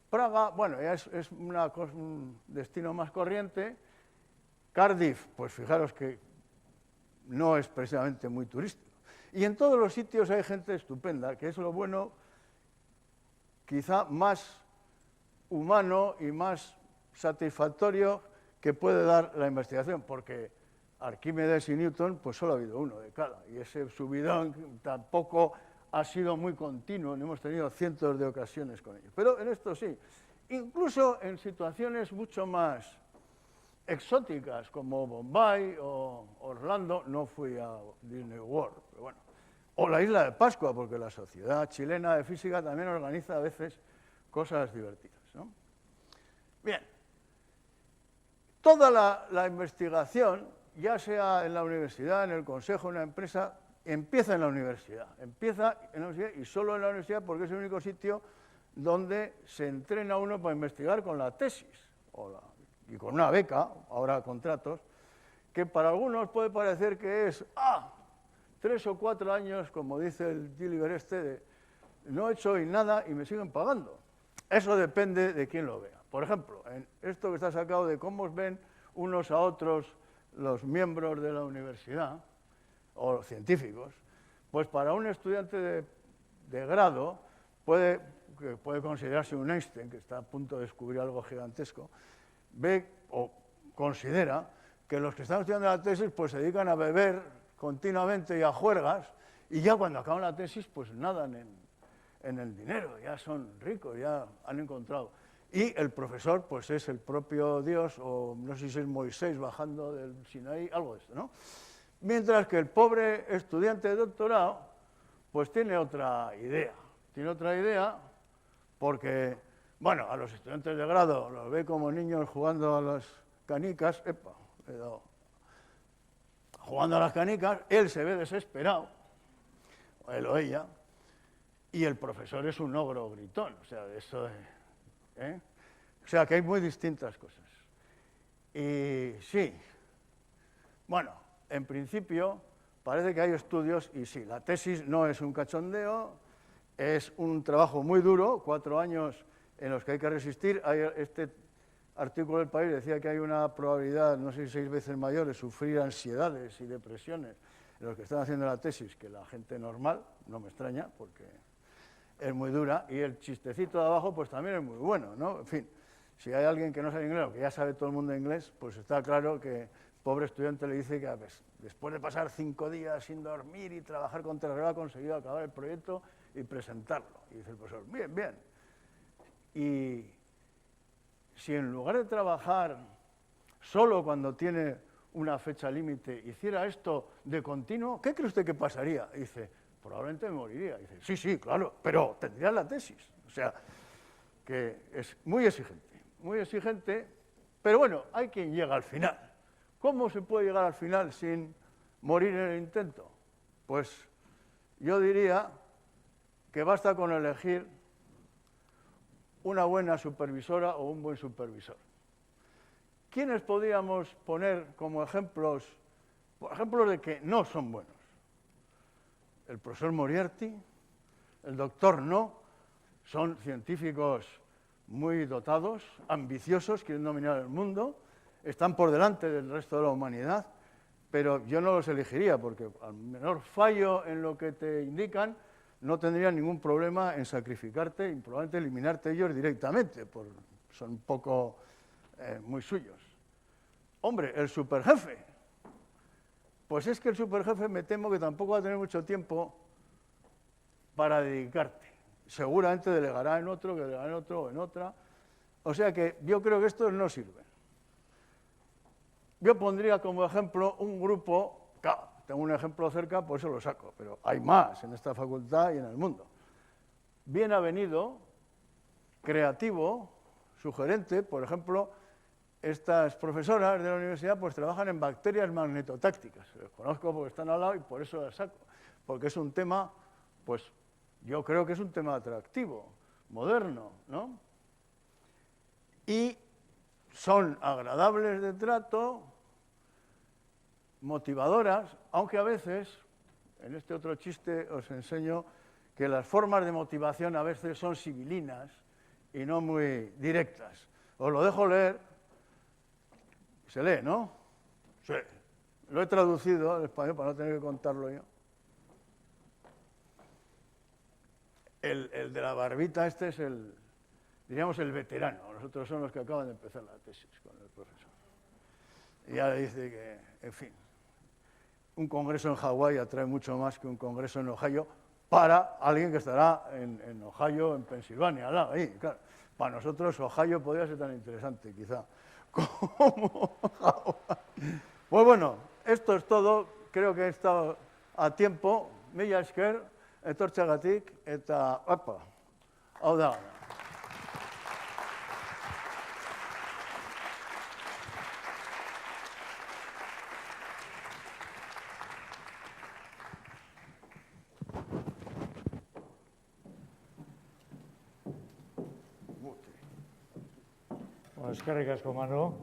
Praga, bueno, ya es un destino más corriente. Cardiff, pues fijaros que no es precisamente muy turístico. Y en todos los sitios hay gente estupenda, que es lo bueno, quizá más humano y más satisfactorio que puede dar la investigación, porque Arquímedes y Newton, pues solo ha habido uno de cada, y ese subidón tampoco ha sido muy continuo, no hemos tenido cientos de ocasiones con ellos. Pero en esto sí, incluso en situaciones mucho más exóticas, como Bombay o Orlando, no fui a Disney World, pero bueno, o la Isla de Pascua, porque la Sociedad Chilena de Física también organiza a veces cosas divertidas, ¿no? Bien, toda la investigación, ya sea en la universidad, en el consejo, en una empresa, empieza en la universidad. Empieza en la universidad y solo en la universidad porque es el único sitio donde se entrena uno para investigar con la tesis y con una beca, ahora contratos, que para algunos puede parecer que es 3 o 4 años, como dice el Gilliver de no he hecho hoy nada y me siguen pagando. Eso depende de quién lo vea. por ejemplo, en esto que está sacado de cómo ven unos a otros los miembros de la universidad, o los científicos, pues para un estudiante de grado que puede considerarse un Einstein, que está a punto de descubrir algo gigantesco, ve o considera que los que están estudiando la tesis pues se dedican a beber continuamente y a juergas, y ya cuando acaban la tesis pues nadan en el dinero, ya son ricos, ya han encontrado. Y el profesor pues es el propio Dios, o no sé si es Moisés bajando del Sinaí, algo de esto, ¿no? Mientras que el pobre estudiante de doctorado pues tiene otra idea. Tiene otra idea porque, bueno, a los estudiantes de grado los ve como niños jugando a las canicas, jugando a las canicas, él se ve desesperado, él o ella, y el profesor es un ogro gritón, o sea, eso es, O sea, que hay muy distintas cosas. Y sí, bueno, en principio parece que hay estudios, y sí, la tesis no es un cachondeo, es un trabajo muy duro, 4 años en los que hay que resistir. Este artículo del País decía que hay una probabilidad, no sé si 6 veces mayor, de sufrir ansiedades y depresiones en los que están haciendo la tesis que la gente normal, no me extraña, porque es muy dura, y el chistecito de abajo pues también es muy bueno, ¿no? En fin, si hay alguien que no sabe inglés o que ya sabe todo el mundo inglés, pues está claro que pobre estudiante le dice que después de pasar 5 días sin dormir y trabajar contra el reloj ha conseguido acabar el proyecto y presentarlo. Y dice el profesor, bien, bien. Y si en lugar de trabajar solo cuando tiene una fecha límite hiciera esto de continuo, ¿qué cree usted que pasaría? Y dice, probablemente me moriría. Y dice, sí, claro, pero tendría la tesis. O sea, que es muy exigente, pero bueno, hay quien llega al final. ¿Cómo se puede llegar al final sin morir en el intento? Pues yo diría que basta con elegir una buena supervisora o un buen supervisor. ¿Quiénes podríamos poner como ejemplos de que no son buenos? El profesor Moriarty, el doctor No, son científicos muy dotados, ambiciosos, quieren dominar el mundo, están por delante del resto de la humanidad, pero yo no los elegiría porque al menor fallo en lo que te indican no tendrían ningún problema en sacrificarte y probablemente eliminarte ellos directamente, son un poco muy suyos. Hombre, el superjefe, pues es que el superjefe me temo que tampoco va a tener mucho tiempo para dedicarte. Seguramente delegará en otro, que delegará en otro o en otra. O sea que yo creo que estos no sirven. Yo pondría como ejemplo un grupo, claro, tengo un ejemplo cerca, por eso lo saco, pero hay más en esta facultad y en el mundo. Bien avenido, creativo, sugerente, por ejemplo, estas profesoras de la universidad pues trabajan en bacterias magnetotácticas. Los conozco porque están al lado y por eso las saco, porque es un tema, pues yo creo que es un tema atractivo, moderno, ¿no? Y son agradables de trato, motivadoras, aunque a veces, en este otro chiste os enseño que las formas de motivación a veces son sibilinas y no muy directas. Os lo dejo leer, se lee, ¿no? Sí. Lo he traducido al español para no tener que contarlo yo. El de la barbita este es diríamos el veterano, los otros son los que acaban de empezar la tesis con el profesor. Y ya dice que, en fin, un congreso en Hawái atrae mucho más que un congreso en Ohio para alguien que estará en Ohio, en Pensilvania, al lado, ahí, claro. Para nosotros Ohio podría ser tan interesante, quizá, como Hawái. Pues bueno, esto es todo. Creo que he estado a tiempo. Mila esker, etortzeagatik, eta, hau da. Eskerrik asko, Manu.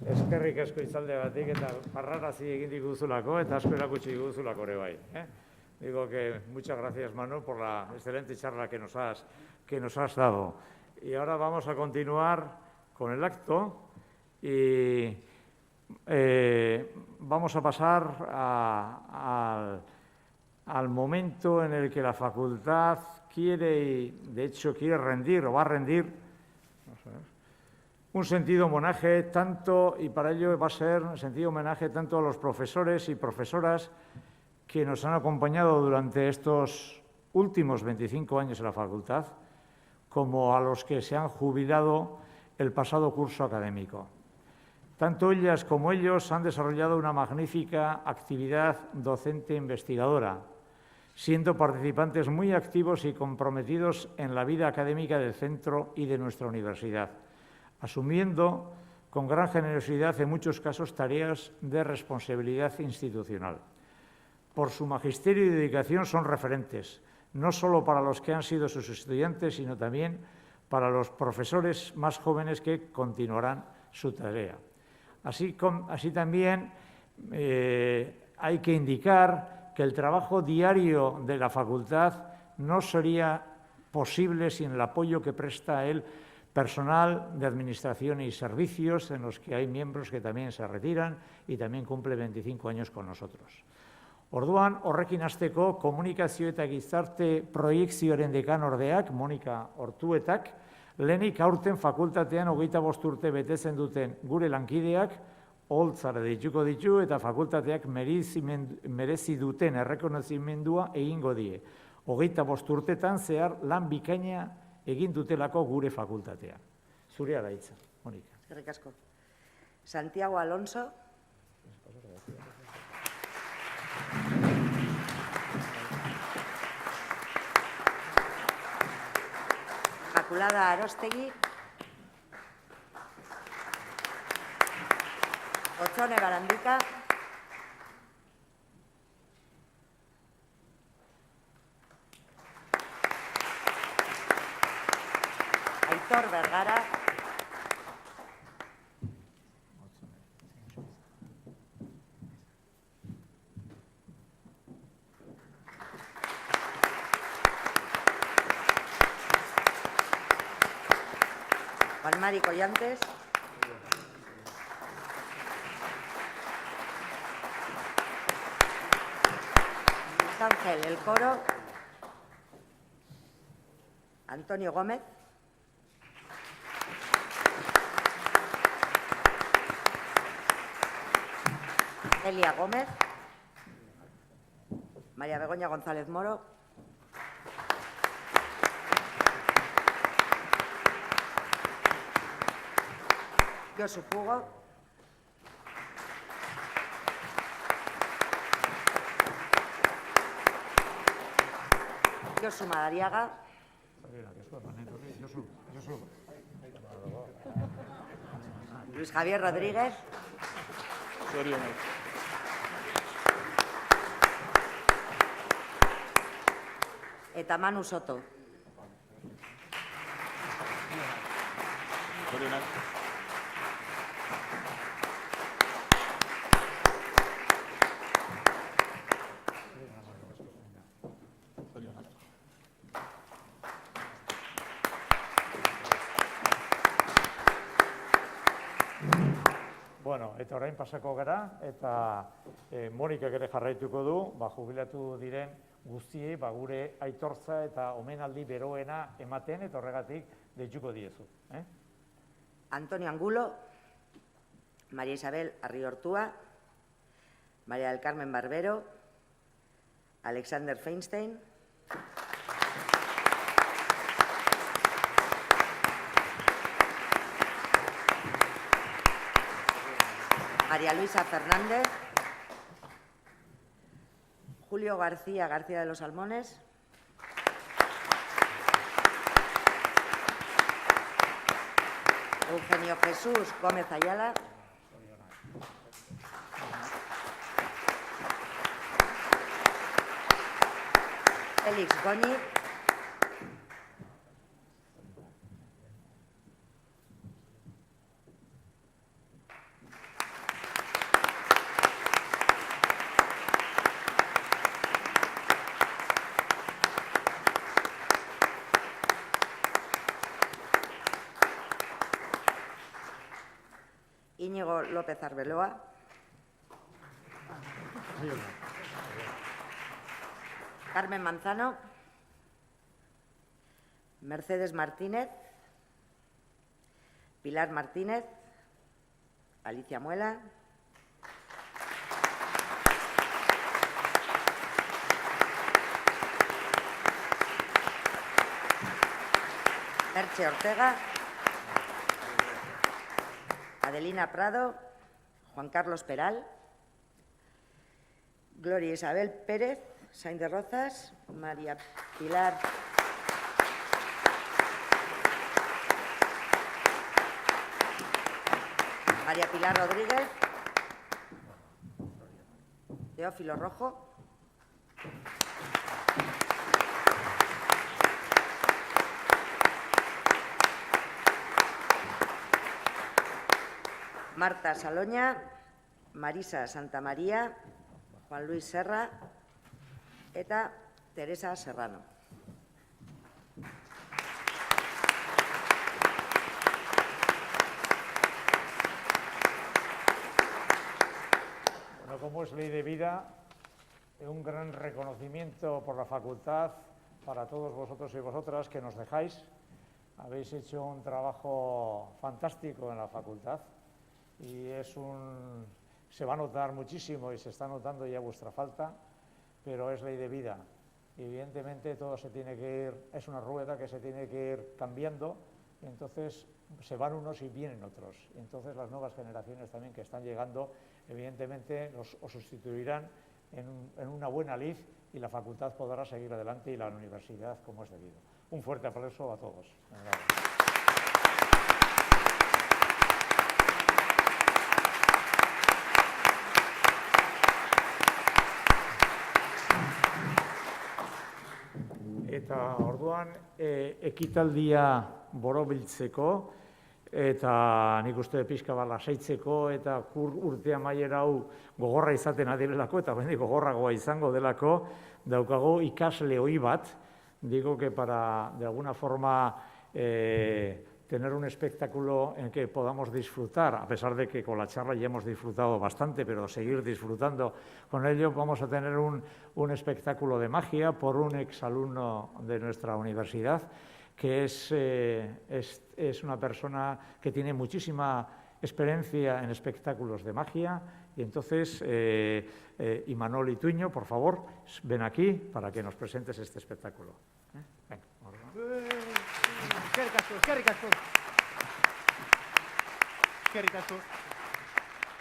Eskerrik asko itzaldeagatik eta parrarazi egin diguzulako eta asko erakutsi diguzulako ere bai. Digo que muchas gracias, Manu, por la excelente charla que nos has dado. Y ahora vamos a continuar con el acto y vamos a pasar al momento en el que la facultad quiere, y de hecho quiere rendir o va a rendir un sentido homenaje tanto, y para ello va a ser un sentido homenaje tanto a los profesores y profesoras que nos han acompañado durante estos últimos 25 años en la facultad, como a los que se han jubilado el pasado curso académico. Tanto ellas como ellos han desarrollado una magnífica actividad docente investigadora, siendo participantes muy activos y comprometidos en la vida académica del centro y de nuestra universidad, asumiendo con gran generosidad en muchos casos tareas de responsabilidad institucional. Por su magisterio y dedicación son referentes, no solo para los que han sido sus estudiantes, sino también para los profesores más jóvenes que continuarán su tarea. Así también hay que indicar que el trabajo diario de la facultad no sería posible sin el apoyo que presta el personal de administración y servicios, en los que hay miembros que también se retiran y también cumple 25 años con nosotros. Orduan, horrekin hasteko, komunikazio eta gizarte proiekzioaren dekanordeak, Monika Ortuetak, lehenik aurten fakultatean 25 urte betetzen duten gure lankideak, oholtzara deituko ditu eta fakultateak merezi duten errekonozimendua egingo die. 25 urtetan zehar lan bikaina egin dutelako gure fakultatean. Zurea da hitza, Monika. Eskerrik asko. Santiago Alonso. Inmaculada Arostegui. Otsone Barandika. Aitor Vergara. Juan Mari Collantes. Luis Ángel El Coro. Antonio Gómez. Elia Gómez. María Begoña González Moro. Josu Pugo. Josu Madariaga. Luis Javier Rodríguez. Eta Manu Soto. Bueno, eta orain pasako gara, eta Monikak ere jarraituko du, jubilatu diren guztiei gure aitortza eta omenaldi beroena ematen, eta horregatik deituko diezu. Antonio Angulo, María Isabel Arriortúa, María del Carmen Barbero, Alexander Feinstein, María Luisa Fernández, Julio García García de los Salmones, Eugenio Jesús Gómez Ayala, Félix Goñi, Íñigo López Arbeloa. Carmen Manzano. Mercedes Martínez. Pilar Martínez. Alicia Muela. Merche Ortega. Adelina Prado. Juan Carlos Peral. Gloria Isabel Pérez Sainz de Rozas. María Pilar Rodríguez. Teófilo Rojo. Marta Saloña. Marisa Santamaría. Juan Luis Serra eta Teresa Serrano. Bueno, como es ley de vida, un gran reconocimiento por la facultad para todos vosotros y vosotras que nos dejáis. Habéis hecho un trabajo fantástico en la facultad y se va a notar muchísimo y se está notando ya vuestra falta, pero es ley de vida. Y evidentemente todo se tiene que ir, es una rueda que se tiene que ir cambiando, y entonces se van unos y vienen otros. Y entonces las nuevas generaciones también que están llegando, evidentemente os sustituirán en una buena lid y la facultad podrá seguir adelante y la universidad como es debido. Un fuerte aplauso a todos. Eta orduan ekitaldia borobiltzeko eta nik uste pixka bat lasaitzeko eta urte amaiera hau gogorra izaten adirelako eta bendik gogorragoa izango delako daukago ikasle ohi bat, digo que para de alguna forma tener un espectáculo en que podamos disfrutar, a pesar de que con la charla ya hemos disfrutado bastante, pero seguir disfrutando con ello, vamos a tener un espectáculo de magia por un exalumno de nuestra universidad, que es una persona que tiene muchísima experiencia en espectáculos de magia, y entonces, Imanol Ituño, por favor, ven aquí para que nos presentes este espectáculo. Venga, Eskerrik asko.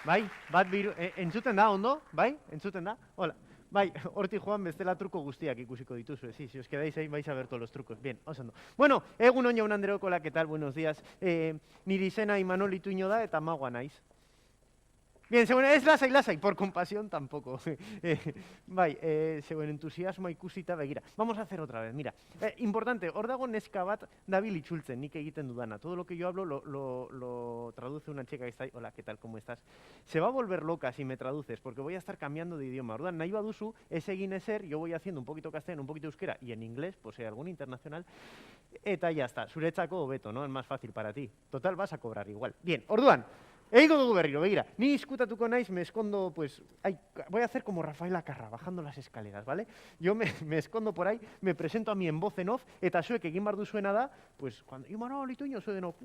Bai, bat biru, entzuten da, ondo? Bai, entzuten da? Hola. Bai, hortik joan bestela truko guztiak ikusiko dituzu, si os quedáis ahí vais a ver todos los trucos. Bien, oso ondo. Bueno, egun on jaun Andreok, hola, ¿qué tal? Buenos días. Nire izena Imanol Ituño da eta magoa naiz. Bien, zegoen, ez lasai, por compasión tampoco. Bai, zegoen entusiasmo ikusita begira. Vamos a hacer otra vez, mira. Importante, hor dago neska bat dabil itzultzen, nik egiten dudana. Todo lo que yo hablo lo traduce una chica que está ahí. Hola, ¿qué tal? ¿Cómo estás? Se va a volver loca si me traduces, porque voy a estar cambiando de idioma. Orduan, nahi baduzu, ez egin ezer, yo voy haciendo un poquito castellano, un poquito euskera, y en inglés, pues algún internacional, eta ya está. Zuretzako hobeto, ¿no? Es más fácil para ti. Total, vas a cobrar igual. Bien, orduan, Eigo dugu berriro, begira, ni izkutatuko naiz, me escondo, pues, voy a hacer como Rafael Acarra, bajando las escaleras, ¿vale? Yo me escondo por ahí, me presento a mí en voz en off, eta zuek egin bar duzuena da, pues, cuando Imanol Ituño soy de off,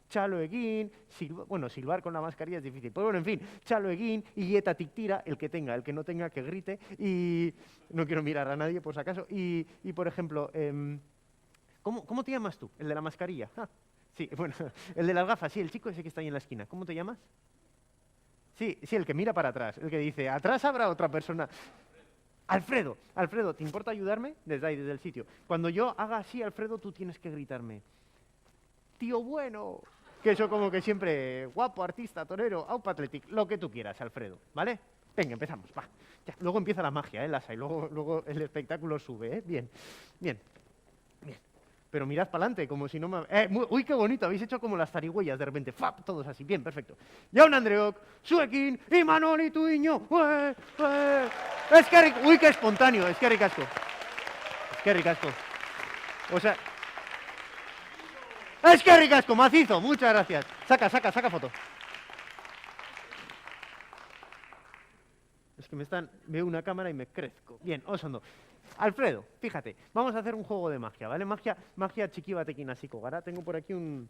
txalo egin, silbar con la mascarilla es difícil, pero bueno, en fin, txalo egin, higuetatik tira, el que no tenga que grite, y no quiero mirar a nadie, por si acaso, y por ejemplo, ¿cómo te llamas tú, el de la mascarilla? Sí, bueno, el de las gafas, sí, el chico ese que está ahí en la esquina. ¿Cómo te llamas? Sí, el que mira para atrás, el que dice, atrás habrá otra persona. Alfredo, ¿te importa ayudarme? Desde ahí, desde el sitio. Cuando yo haga así, Alfredo, tú tienes que gritarme, tío bueno. Que eso como que siempre, guapo, artista, torero, aupa athletic, lo que tú quieras, Alfredo, ¿vale? Venga, empezamos, va. Ya, luego empieza la magia, Lasa, y luego el espectáculo sube, Bien. Pero mirad para adelante, como si no me... uy, qué bonito, habéis hecho como las zarigüeyas de repente. ¡Fap! Todos así, bien, perfecto. Jaun Andreok, zuekin, Imanol Ituño, uy, qué espontáneo, eskerrik asko. O sea... Eskerrik asko, macizo, muchas gracias. Saca foto. Es que veo una cámara y me crezco. Bien, oso ondo. Alfredo, fíjate, vamos a hacer un juego de magia, ¿vale? Magia txiki batekin hasiko gara. Tengo por aquí un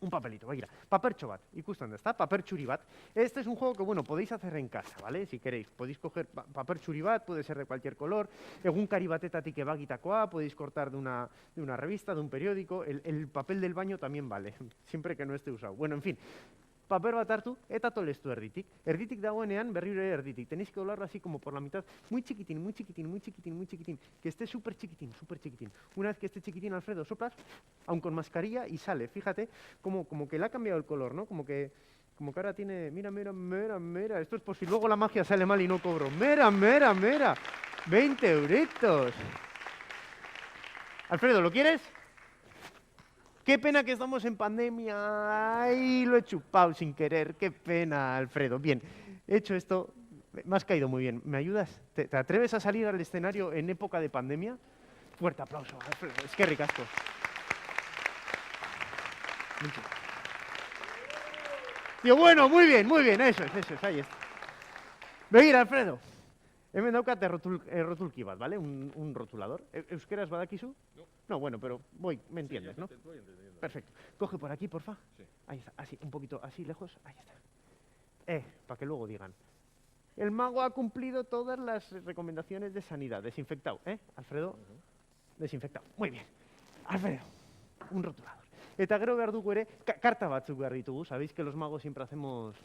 papelito, begira. Papertxo bat, ikusten ¿dónde está? Paper txuri bat. Este es un juego que, bueno, podéis hacer en casa, ¿vale? Si queréis, podéis coger paper txuri bat, puede ser de cualquier color, egunkari batetatik ebagitakoa, podéis cortar de una revista, de un periódico, el papel del baño también vale, siempre que no esté usado. Bueno, en fin, paper bat hartu eta tolestu erditik. Erditik dagoenean berriro ere erditik. Tenéis que doblarlo así como por la mitad, muy chiquitín, muy chiquitín, muy chiquitín, muy chiquitín, que esté súper chiquitín, súper chiquitín. Una vez que esté chiquitín, Alfredo, soplas, aun con mascarilla y sale. Fíjate, como que le ha cambiado el color, ¿no? Como que ahora tiene, mira, esto es por si luego la magia sale mal y no cobro. Mira, 20 euritos. Alfredo, ¿lo quieres? Qué pena que estamos en pandemia. Ay, lo he chupado sin querer. Qué pena, Alfredo. Bien, hecho esto, me has caído muy bien. ¿Me ayudas? ¿Te atreves a salir al escenario en época de pandemia? Fuerte aplauso, Alfredo. Es que ricasco. Tío, bueno, muy bien, eso es, ahí está. Begira, Alfredo. Hemen daukat errotulki bat, ¿vale? Un rotulador. ¿Euskeraz badakizu? No, bueno, pero me entiendes, ¿no? Perfecto. Coge por aquí, porfa. Sí. Ahí está, así, un poquito, así, lejos. Ahí está. Para que luego digan. El mago ha cumplido todas las recomendaciones de sanidad. Desinfectado, Alfredo? Desinfectado. Muy bien. Alfredo, un rotulador. Eta gero behar dugu ere, karta batzuk behar ditugu. Sabéis que los magos siempre hacemos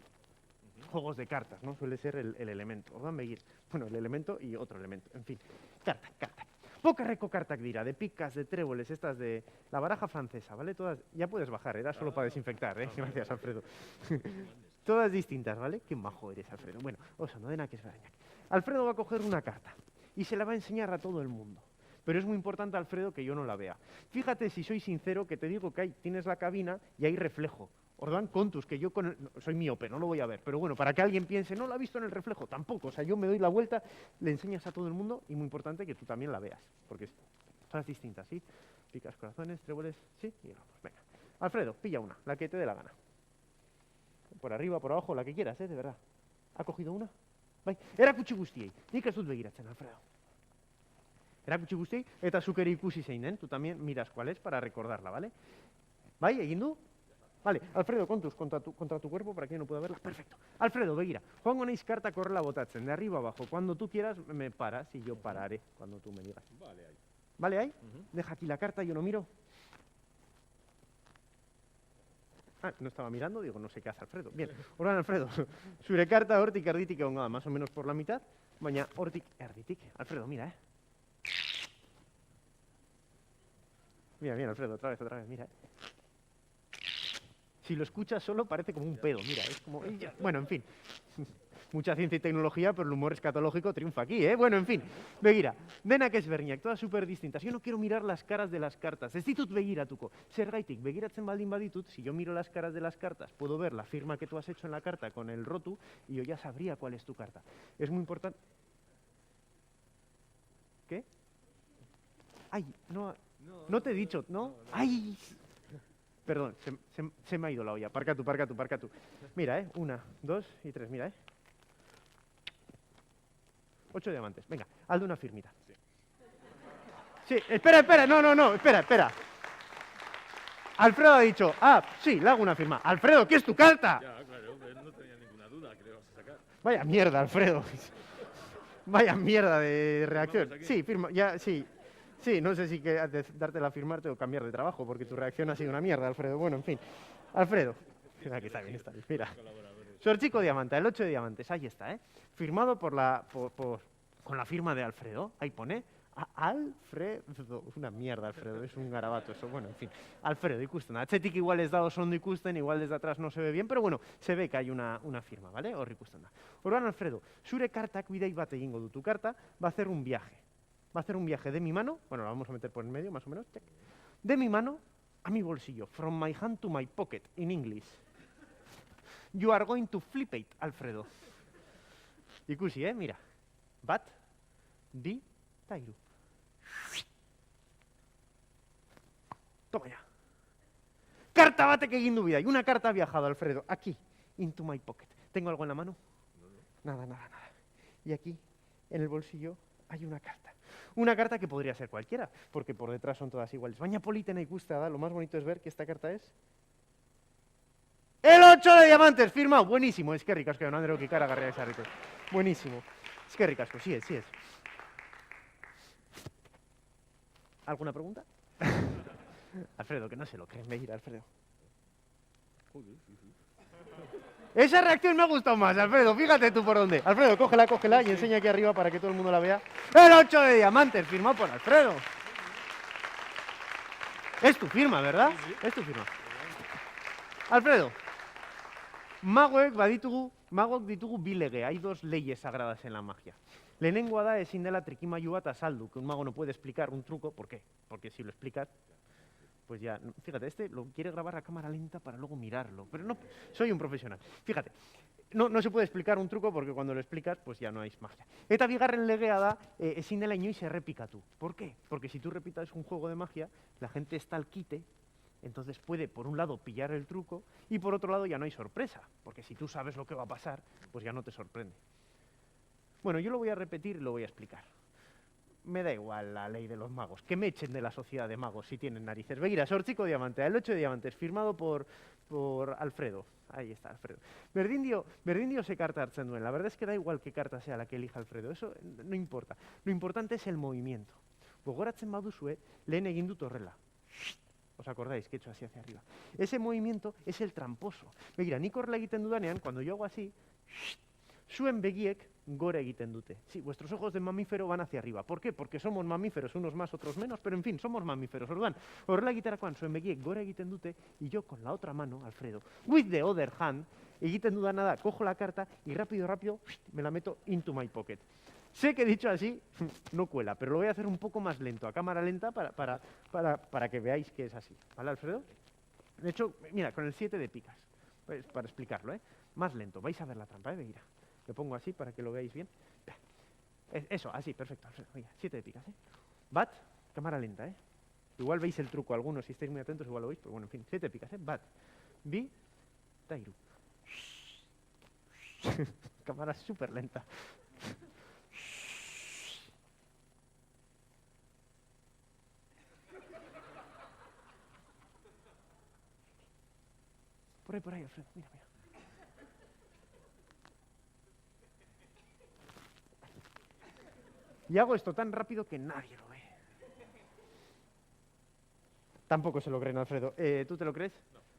juegos de cartas, ¿no? Suele ser el elemento. Orduan begir. Bueno, el elemento y otro elemento. En fin, carta. Pokerreko kartak dira, de picas, de tréboles, estas de la baraja francesa, ¿vale? Todas, ya puedes bajar, era solo para desinfectar, ¿eh? Gracias, Alfredo. Todas distintas, ¿vale? Qué majo eres, Alfredo. Bueno, oso, no denak ezberdinak. Alfredo va a coger una carta y se la va a enseñar a todo el mundo. Pero es muy importante, Alfredo, que yo no la vea. Fíjate, si soy sincero, que te digo que tienes la cabina y hay reflejo. Orduan, kontus, que yo soy miope, no lo voy a ver. Pero bueno, para que alguien piense, no lo ha visto en el reflejo, tampoco. O sea, yo me doy la vuelta, le enseñas a todo el mundo y muy importante que tú también la veas. Porque son distintas, ¿sí? Picas, corazones, tréboles, ¿sí? Y vamos, venga. Alfredo, pilla una, la que te dé la gana. Por arriba, por abajo, la que quieras, de verdad. ¿Ha cogido una? Bai, erakutsi guztiei. Nik ez dut begiratzen, Alfredo. Erakutsi guztiei, eta zuk ere ikusi zein den. Tú también miras cuál es para recordarla, ¿vale? Bai, egin du? Vale, Alfredo, kontuz, contra tu cuerpo, para que no pueda verla. Perfecto. Alfredo, begira, joango naiz kartak horrela botatzen, de arriba abajo. Cuando tú quieras, me paras y yo pararé cuando tú me digas. Vale, ahí. ¿Vale, ahí? Deja aquí la carta, yo no miro. No estaba mirando, digo, no sé qué hace Alfredo. Bien, orduan, Alfredo, zure karta hortik erditik egon da, más o menos por la mitad, baina hortik erditik. Alfredo, mira, Mira, Alfredo, otra vez, mira, Si lo escuchas solo parece como un pedo, mira, es como... Bueno, en fin, mucha ciencia y tecnología, pero el humor escatológico triunfa aquí, ¿eh? Bueno, en fin, begira, denak ezberdinak, todas súper distintas. Yo no quiero mirar las caras de las cartas, ez ditut begiratuko. Zergaitik, begiratzen baldin baditut, si yo miro las caras de las cartas, puedo ver la firma que tú has hecho en la carta con el rotu y yo ya sabría cuál es tu carta. Es muy importante... ¿Qué? Ay, no te he dicho, ¿no? ¡Ay! Perdón, se me ha ido la olla. Parca tú. Mira, 1, 2 y 3, mira, 8 diamantes. Venga, hazle una firmita. Sí, espera, no, espera. Alfredo ha dicho, sí, le hago una firma. Alfredo, ¿qué es tu carta? Ya, claro, no tenía ninguna duda que le vas a sacar. Vaya mierda, Alfredo. Vaya mierda de reacción. Sí, firma, ya, sí. Sí, no sé si dártela a firmarte o cambiar de trabajo, porque tu reacción ha sido una mierda, Alfredo. Bueno, en fin. Alfredo. Aquí está bien, mira. Sorchico diamante, el 8 de diamantes, ahí está, Firmado con la firma de Alfredo. Ahí pone Alfredo. Una mierda, Alfredo, es un garabato eso. Bueno, en fin. Alfredo, ikusten. Atzetik igual ez da oso ondo ikusten, igual desde atrás no se ve bien, pero bueno, se ve que hay una firma, ¿vale? Hor ikusten da. Orduan, Alfredo, zure kartak bidai bat egingo du. Tu carta va a hacer un viaje. Va a hacer un viaje de mi mano, bueno, lo vamos a meter por el medio, más o menos, check. De mi mano a mi bolsillo, from my hand to my pocket, in English. You are going to flip it, Alfredo. Ikusi, mira. Bat, bi, ta hiru. Toma ya. Karta batek egin du bidai. Y una carta ha viajado, Alfredo, aquí, into my pocket. ¿Tengo algo en la mano? Nada. y aquí, en el bolsillo, hay una carta. Una carta que podría ser cualquiera, porque por detrás son todas iguales. Baina politena ikustea, lo más bonito es ver que esta carta es... ¡El 8 de diamantes! ¡Firmado! Buenísimo, es que ricasco, no Andreu, que cara agarré esa rico. Buenísimo. Es que ricasco, sí es, sí es. ¿Alguna pregunta? Alfredo, que no se lo creen, mira, Alfredo. Esa reacción me ha gustado más, Alfredo, fíjate tú por dónde. Alfredo, cógela y enseña aquí arriba para que todo el mundo la vea. ¡El 8 de diamantes! Firmado por Alfredo. Es tu firma, ¿verdad? Es tu firma. Alfredo, magok ditugu bi lege, hay dos leyes sagradas en la magia. Lehenengoa da ezin dela trikimailu bat azaldu, que un mago no puede explicar un truco. ¿Por qué? Porque si lo explicas, pues ya, fíjate, este lo quiere grabar a cámara lenta para luego mirarlo, pero no, soy un profesional. Fíjate, no se puede explicar un truco porque cuando lo explicas, pues ya no hay magia. Eta bigarren legea da, ezin dela inoiz errepikatu. ¿Por qué? Porque si tú repitas un juego de magia, la gente está al quite, entonces puede, por un lado, pillar el truco, y por otro lado ya no hay sorpresa, porque si tú sabes lo que va a pasar, pues ya no te sorprende. Bueno, yo lo voy a repetir y lo voy a explicar. Me da igual la ley de los magos, que me echen de la sociedad de magos si tienen narices. Begira, sortziko diamantea, el 8 de diamantes, firmado por Alfredo. Ahí está, Alfredo. Berdin dio ze carta hartzen duen. La verdad es que da igual qué carta sea la que elija Alfredo, eso no importa. Lo importante es el movimiento. Gogoratzen baduzue, lehen egin dut horrela. ¿Os acordáis que he hecho así hacia arriba? Ese movimiento es el tramposo. Begira, nik horrela egiten dudanean, cuando yo hago así, zuen begiek gora egiten dute. Sí, vuestros ojos de mamífero van hacia arriba. ¿Por qué? Porque somos mamíferos, unos más, otros menos, pero en fin, somos mamíferos. Orduan, horrela egiterakoan zuen begiek gora egiten dute, y yo con la otra mano, Alfredo, with the other hand, egiten dudana da, cojo la carta y rápido, me la meto into my pocket. Sé que dicho así, no cuela, pero lo voy a hacer un poco más lento, a cámara lenta, para que veáis que es así. ¿Vale, Alfredo? De hecho, mira, con el 7 de picas, pues, para explicarlo, ¿eh? Más lento, vais a ver la trampa, Mira. Lo pongo así para que lo veáis bien. Eso, así, perfecto. Oiga, 7 de picas, ¿eh? Bat, cámara lenta, ¿eh? Igual veis el truco algunos, si estáis muy atentos igual lo veis, pero bueno, en fin, 7 de picas, ¿eh? Bat, bi, tairu. Cámara súper lenta. Por ahí, Alfredo, mira. Y hago esto tan rápido que nadie lo ve. Tampoco se lo creen, Alfredo. ¿Tú te lo crees?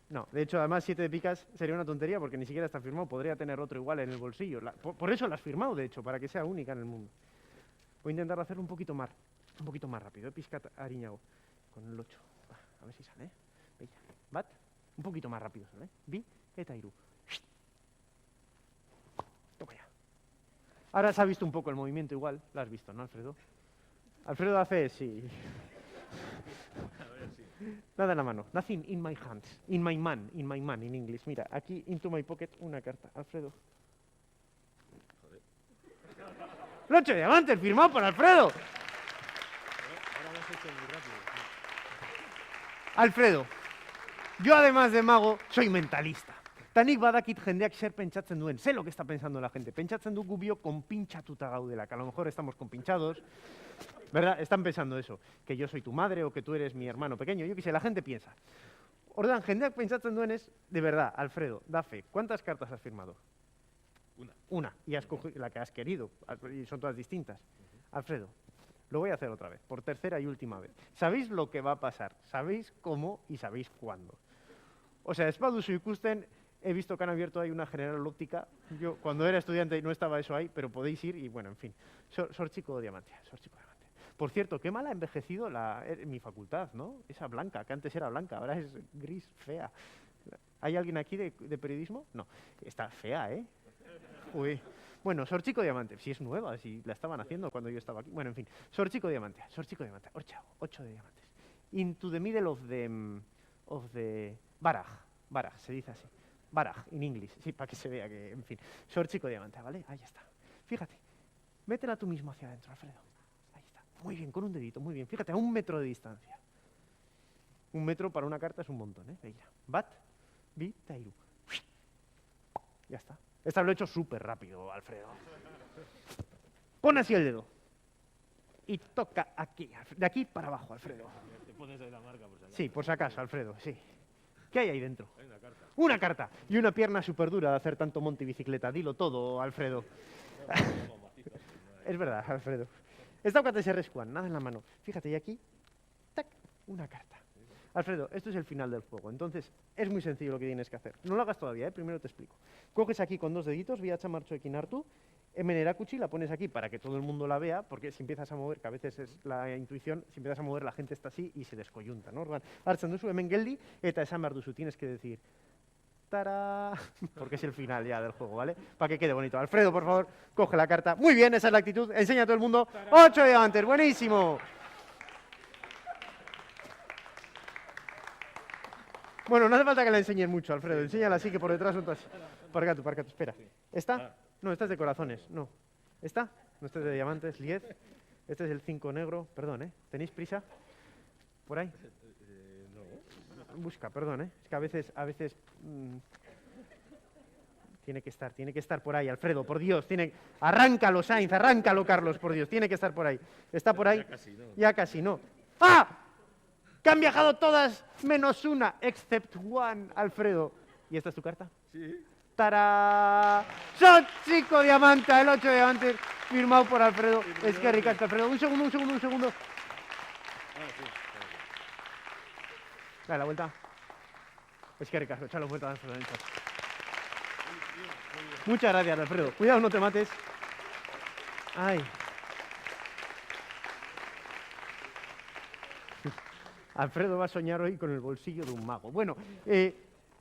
No. De hecho, además, 7 de picas sería una tontería porque ni siquiera está firmado. Podría tener otro igual en el bolsillo. Por eso lo has firmado, de hecho, para que sea única en el mundo. Voy a intentar hacerlo un poquito más rápido. Pizkat ariñago. Con el 8. A ver si sale, ¿eh? Veis. Bat. Un poquito más rápido sale, ¿eh? Bi, eta iru. Toma ya. Ahora se ha visto un poco el movimiento igual. Lo has visto, ¿no, Alfredo? Alfredo hace, sí. Nada en la mano. Nothing in my hands. In my man, in English. Mira, aquí, into my pocket, una carta. Alfredo. Joder. ¡El 8 de diamantes, firmado por Alfredo! Ahora lo has hecho muy rápido. Alfredo, yo además de mago, soy mentalista. Tanik badakit jendeak zer pentsatzen duen. Sé lo que está pensando la gente. Pentsatzen du gubio konpinchatuta gaudela, que a lo mejor estamos compinchados. ¿Verdad? Están pensando eso. Que yo soy tu madre o que tú eres mi hermano pequeño. Yo qué sé, la gente piensa. Ordan, jendeak pentsatzen duenez, de verdad, Alfredo, da fe. ¿Cuántas cartas has firmado? Una. Y has cogido la que has querido. Y son todas distintas. Alfredo, lo voy a hacer otra vez, por tercera y última vez. ¿Sabéis lo que va a pasar? ¿Sabéis cómo y sabéis cuándo? O sea, ez baduzu ikusten, he visto que han abierto ahí una General Óptica. Yo cuando era estudiante no estaba eso ahí, pero podéis ir y bueno, en fin. Sorchico Diamantea, Sorchico Diamantea. Por cierto, qué mal ha envejecido mi facultad, ¿no? Esa blanca, que antes era blanca, ahora es gris, fea. ¿Hay alguien aquí de periodismo? No, está fea, ¿eh? Uy. Bueno, Sorchico Diamante, si es nueva, si la estaban haciendo cuando yo estaba aquí. Bueno, en fin, Sorchico Diamantea, Orchao, 8 de diamantes. Into the middle of the Baraj, se dice así. Baraj, in English, sí, para que se vea que, en fin. Sorchico Diamantea, ¿vale? Ahí está. Fíjate, métela tú mismo hacia adentro, Alfredo. Ahí está. Muy bien, con un dedito, muy bien. Fíjate, a 1 metro de distancia. 1 metro para una carta es un montón, ¿eh? Veía. Bat, bi, tairu. Ya está. Esta lo he hecho súper rápido, Alfredo. Pon así el dedo. Y toca aquí, de aquí para abajo, Alfredo. Te pones ahí la marca, por si acaso. Sí, por si acaso, Alfredo, sí. ¿Qué hay ahí dentro? Hay una carta. Una carta y una pierna súper dura de hacer tanto monte y bicicleta. Dilo todo, Alfredo. Es verdad, Alfredo. Ez daukate zer eskuan, nada en la mano. Fíjate, y aquí, tac, una carta. Alfredo, esto es el final del juego, entonces es muy sencillo lo que tienes que hacer. No lo hagas todavía, primero te explico. Coges aquí con 2 deditos, bihatza martxoekin hartu, hemen erakutsi, la pones aquí para que todo el mundo la vea, porque si empiezas a mover, que a veces es la intuición, si empiezas a mover la gente está así y se descoyunta, ¿no? Orduan, hartzen duzu, hemen geldi, eta esan behar duzu, tienes que decir, ¡tará! Porque es el final ya del juego, ¿vale? Para que quede bonito. Alfredo, por favor, coge la carta. Muy bien, esa es la actitud. Enseña a todo el mundo. 8 diamantes, buenísimo. Bueno, no hace falta que la enseñes mucho, Alfredo. Enséñala así, que por detrás son todas. Parca tú, espera. ¿Esta? No, esta es de corazones, no. ¿Esta? No, esta es de diamantes, 10. Este es el 5 negro. Perdón, ¿eh? ¿Tenéis prisa? ¿Por ahí? Busca, perdón, ¿eh? Es que a veces tiene que estar por ahí, Alfredo, por Dios, arráncalo, Sainz, arráncalo, Carlos, por Dios, tiene que estar por ahí. ¿Está por ahí? Ya casi no. ¡Ah! Que han viajado todas menos una, except one, Alfredo. ¿Y esta es tu carta? Sí. ¡Tará! ¡Son 5 diamantes, el 8 diamantes, firmado por Alfredo! Es que ricasco, Alfredo. Un segundo. Dale la vuelta. Es que ricasco, échalo vuelta. Muchas gracias, Alfredo. Cuidado, no te mates. Ay. Alfredo va a soñar hoy con el bolsillo de un mago. Bueno,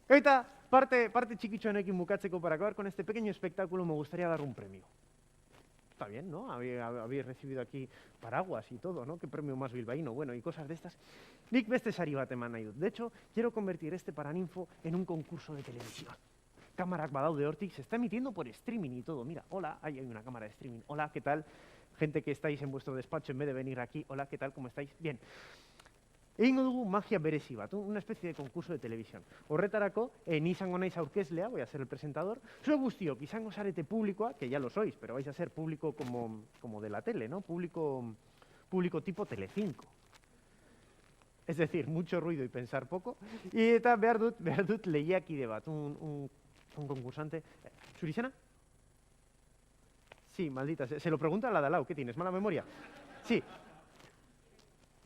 ahorita, parte txikitxoanekin bukatzeko, para acabar con este pequeño espectáculo, me gustaría dar un premio. Está bien, ¿no? Habéis recibido aquí paraguas y todo, ¿no? Qué premio más bilbaíno, bueno, y cosas de estas. Nik beste sari bat eman nahi dut. De hecho, quiero convertir este Paraninfo en un concurso de televisión. Cámarak badaude hortik, se está emitiendo por streaming y todo. Mira, hola, ahí hay una cámara de streaming. Hola, ¿qué tal? Gente que estáis en vuestro despacho en vez de venir aquí. Hola, ¿qué tal? ¿Cómo estáis? Bien. Egingo dugu magia berezi bat, una especie de concurso de televisión. Horretarako, ni izango naiz aurkezlea, voy a ser el presentador. Zuek guztiok izango zarete publikoa, que ya lo sois, pero vais a ser público como de la tele, ¿no? Público tipo Telecinco. Es decir, mucho ruido y pensar poco. Y eta behar dut lehiakide bat, un concursante. ¿Surizena? Sí, maldita, se lo pregunta a la de al lado, ¿qué tienes? ¿Mala memoria? Sí.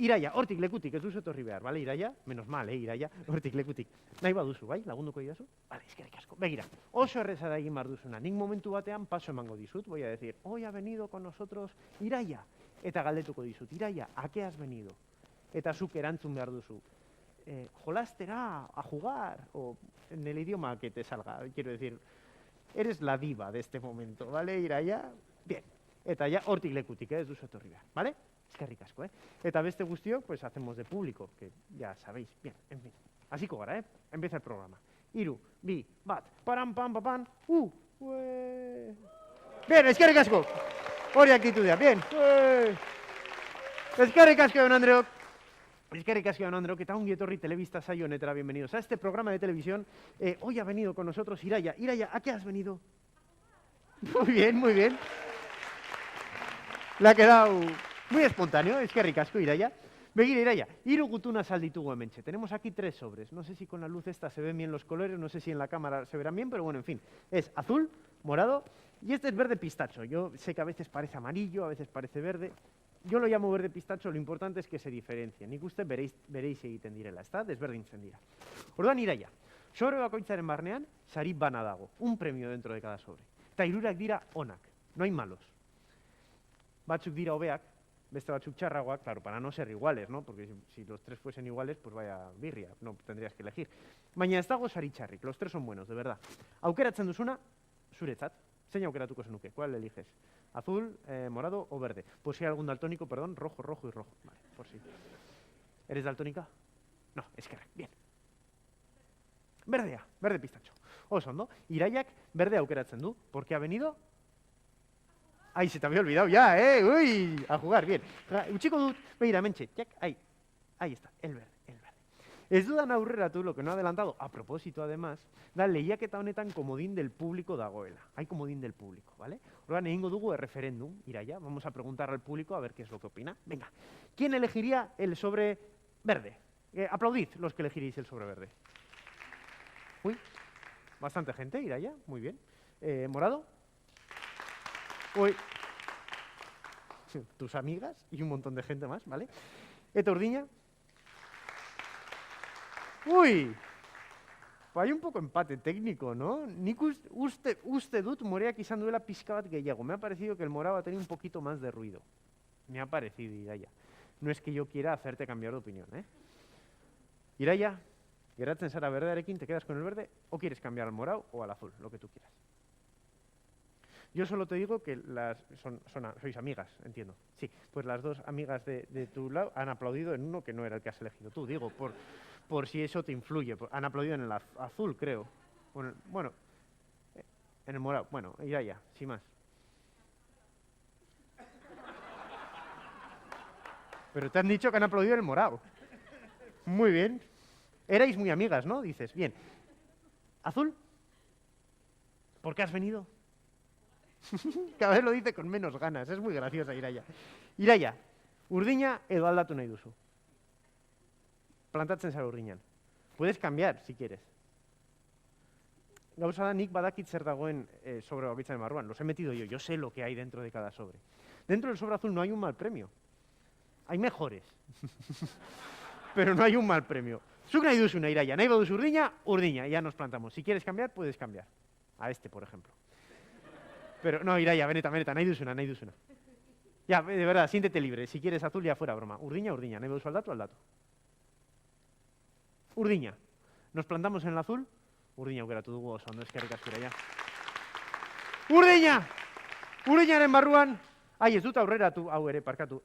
Iraia, hortik lekutik, ez duzu etorri behar, bale, Iraia? Menos mal, Iraia, hortik lekutik. Nahi baduzu, bai? Lagunduko idazu? Bale, eskerrik asko. Begira, oso erreza da egin behar duzuna. Nik momentu batean paso emango dizut, voy a decir, hoy ha venido con nosotros Iraia. Eta galdetuko dizut, Iraia, ¿a qué has venido? Eta zuk erantzun behar duzu. Jolastera, a jugar, o en el idioma que te salga, quiero decir, eres la diva de este momento, ¿vale, Iraia? Bien, eta ya hortik lekutik, ez duzu etorri behar, ¿vale? Eskerrik asko, Eta beste guztiok, pues hacemos de público, que ya sabéis. Bien, en fin. Hasiko gara, Empieza el programa. 3, 2, 1, param, pam, papam, Bien, eskerrik asko. Hori aktitudea, bien. Eskerrik asko, don Andreok. Eskerrik asko, don Andreok, eta ongi etorri telebista saio honetara, bienvenidos a este programa de televisión. Hoy ha venido con nosotros Iraia. Iraia, ¿a qué has venido? Muy bien, muy bien. Le ha quedado muy espontáneo, es que ricasco, Iraia. Begira, Iraia, 3 gutuna ditugu hementxe. Tenemos aquí 3 sobres. No sé si con la luz esta se ven bien los colores, no sé si en la cámara se verán bien, pero bueno, en fin. Es azul, morado y este es verde pistacho. Yo sé que a veces parece amarillo, a veces parece verde. Yo lo llamo verde pistacho, lo importante es que se diferencia. Nik uste bereiz egiten direla, ezta? Desberdintzen dira. Orduan, Iraia, sobre bakoitzaren barnean, sari bana dago. Un premio dentro de cada sobre. Eta 3 dira onak, no hay malos. Batzuk dira hobeak, beste batzuk txarragoak, claro, para no ser iguales, ¿no? Porque si los 3 fuesen iguales, pues vaya birria, no tendrías que elegir. Baina ez dago sari txarrik, los 3 son buenos, de verdad. Aukeratzen duzuna, zuretzat. Zein aukeratuko zenuke? ¿Cuál eliges? ¿Azul, morado o verde? Pues si hay algún daltónico, perdón, rojo, rojo y rojo. Vale, por si. ¿Eres daltónica? No, eskerrak, bien. Berdea, verde pistacho. Oso ondo, Iraiak berde aukeratzen du, porque ha venido... Ay, se te había olvidado ya, Uy, a jugar, bien. Utziko dut, begira, mentxe, ahí está, el verde. Ez dudan aurreratu, lo que no ha adelantado, a propósito además, da lehiaketa honetan komodín del público dagoela. Hay comodín del público, ¿vale? Orduan egingo dugu referéndum, Iraia, vamos a preguntar al público a ver qué es lo que opina. Venga, ¿quién elegiría el sobre verde? Aplaudid los que elegiréis el sobre verde. Uy, bastante gente, Iraia, muy bien. ¿Morado? Uy, tus amigas y un montón de gente más, ¿vale? Eta Urdiña. Uy, hay un poco empate técnico, ¿no? Nik uste dut moreak izan duela pixka bat gehiago. Me ha parecido que el morado ha tenido un poquito más de ruido. Me ha parecido, Iraia. No es que yo quiera hacerte cambiar de opinión, ¿eh? Iraia, geratzen zara berdearekin, ¿te quedas con el verde o quieres cambiar al morado o al azul? Lo que tú quieras. Yo solo te digo que sois amigas, entiendo. Sí, pues las dos amigas de tu lado han aplaudido en uno que no era el que has elegido tú, digo, por si eso te influye. Han aplaudido en el azul, creo. Bueno, en el morado. Bueno, Iraia, sin más. Pero te han dicho que han aplaudido en el morado. Muy bien. Erais muy amigas, ¿no? Dices, bien. ¿Azul? ¿Por qué has venido? Cada vez lo dice con menos ganas. Es muy graciosa, Iraia. Iraia, Urdiña edo aldatu nahi duzu. Plantatzen zara Urdiñan. Puedes cambiar, si quieres. Gauza da, nik badakit zer dagoen sobre bakoitzaren barruan. Los he metido yo sé lo que hay dentro de cada sobre. Dentro del sobre azul no hay un mal premio. Hay mejores. Pero no hay un mal premio. Zuk nahi duzuna, Iraia. Nahi baduzu Urdiña, Urdiña. Ya nos plantamos. Si quieres cambiar, puedes cambiar. A este, por ejemplo. Pero no, Iraia, benetan, nahi duzuna. Ya, de verdad, siéntete libre. Si quieres azul, ya fuera broma. Urdiña. Nahi baduzu aldatu. Urdiña. Nos plantamos en el azul. Urdiña aukeratu dugu oso ondo, eskerrik asko, Iraia. Urdiña! Urdiñaren barruan. Ai, ez dut aurreratu, hau ere, parkatu.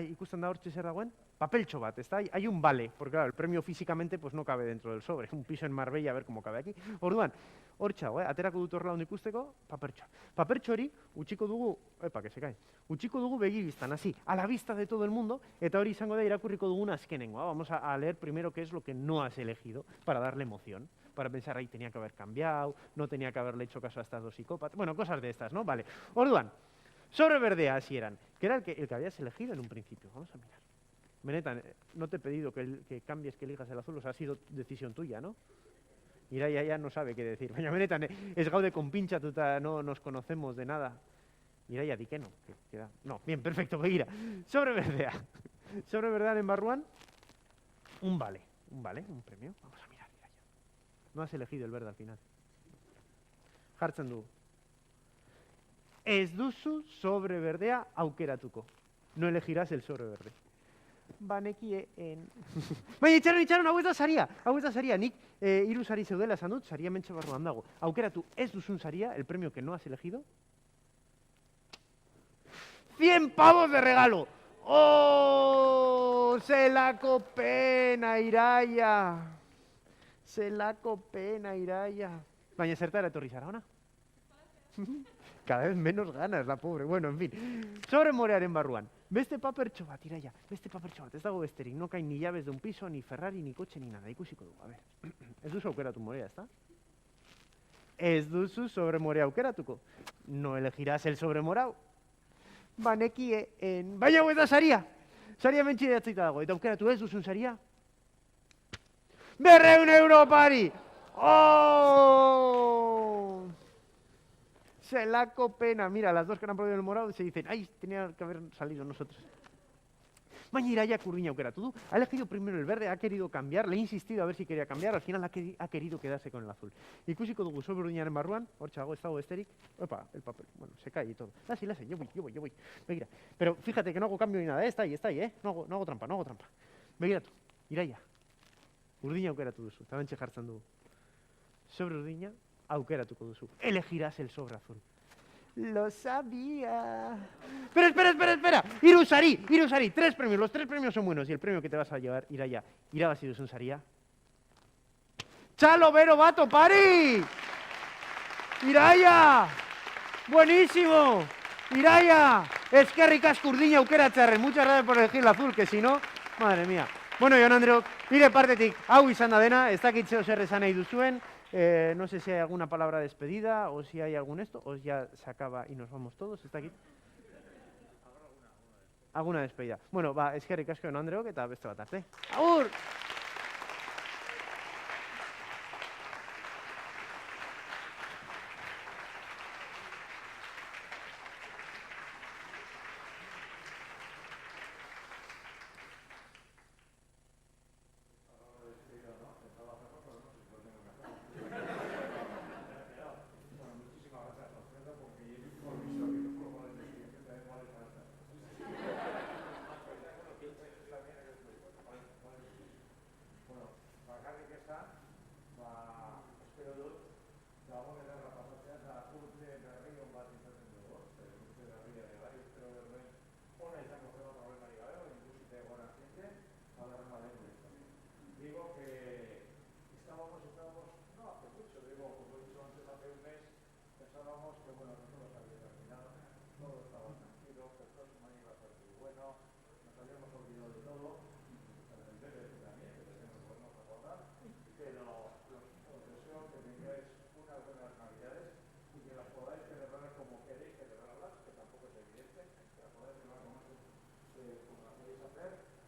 Ikusten da hortxe zer dagoen? Papeltxo bat, ez da? Hay un vale, porque claro, el premio físicamente pues no cabe dentro del sobre. Un piso en Marbella, a ver cómo cabe aquí. Orduan, hortxago, aterako dut horrela ondo ikusteko, papertxo. Papertxo hori, utxiko dugu, que se cae, utxiko dugu begibistan, así, a la vista de todo el mundo, eta hori izango da irakurriko duguna azkenengoa. Vamos a leer primero qué es lo que no has elegido, para darle emoción. Para pensar, ahí tenía que haber cambiado, no tenía que haberle hecho caso a estas dos psicópatas. Bueno, cosas de estas, ¿no? Vale. Orduan, sobre verdea así eran, que era el que habías elegido en un principio. Vamos a mirar. Benetan, no te he pedido que cambies, que elijas el azul, o sea, ha sido decisión tuya, ¿no? Iraia ya no sabe qué decir. Baina benetan, ez gaude konpintzatuta, no nos conocemos de nada. Iraia, di que no. No, bien, perfecto, begira. Sobre verdea. Sobre verdearen barruan, un vale, un premio. Vamos a mirar, Iraia. No has elegido el verde al final. Jartzen du. Ez duzu sobre berdea aukeratuko. No elegirás el sobre verde. Banekien. Baina, itxaron, hau ez da saria. Nik 3 sari zeudela esan dut, saria mentxe barruan dago. Aukeratu ez duzun saria, el premio que no has elegido. 100 pavos de regalo. ¡Oh! Zelako pena, Iraia. Baina zertara etorri zara, ona? Cada vez menos ganas, la pobre. Bueno, en fin. Sobre morearen barruan. Beste papertxo bat, Iraia. Beste papertxo bat. Ez dago besterik. No caen ni llaves de un piso, ni Ferrari, ni coche, ni nada. Ikusiko dugu. A ver. Ez duzu aukeratu morea, ¿está? Ez duzu sobre morea aukeratuko. No elegirás el sobre morao. Banekien. Baina hau ez da saria. Saria mentxi datzaita dago. Eta aukeratu ez duzun saria. 200 euro pari! ¡Oh! Zelako pena. Mira, las dos que han aplaudido el morado se dicen, ay, tenía que haber salido nosotros. Baina Iraia Urdiña aukeratu du. Ha elegido primero el verde, ha querido cambiar, le he insistido a ver si quería cambiar, al final ha querido quedarse con el azul. Ikusiko dugu sobre Urdiñaren barruan, hortxago, ez dago besterik. Opa, el papel, bueno, se cae y todo. Lasi, yo voy. Begira. Pero fíjate que no hago cambio ni nada, está ahí, no hago trampa. Begiratu, Iraia. Urdiña aukeratu duzu, tabentxe jartzen dugu. Sobre Urdiña aukeratuko duzu. Elegirás el sobre azul. Lo sabía. Pero espera. Irusari. 3 premios. Los 3 premios son buenos. Y el premio que te vas a llevar, Iraia, irabazi duzun saria. ¡Chalo Vero Bato Pari! ¡Iraia! ¡Buenísimo! ¡Iraia! Eskerrik asko Urdiña aukeratzearren. Muchas gracias por elegir el azul, que si no, madre mía. Bueno, Jon Andreok, nire partetik hau izan da dena, ez dakit zeo zer esan nahi duzuen, no sé si hay alguna palabra de despedida, o si hay algún esto, o ya se acaba y nos vamos todos, ez dakit. Alguna despedida. Bueno, ba, eskerrik asko Jon Andreok, eta beste bat arte. Agur!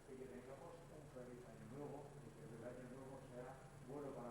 y que tengamos un feliz año nuevo y que el año nuevo sea bueno para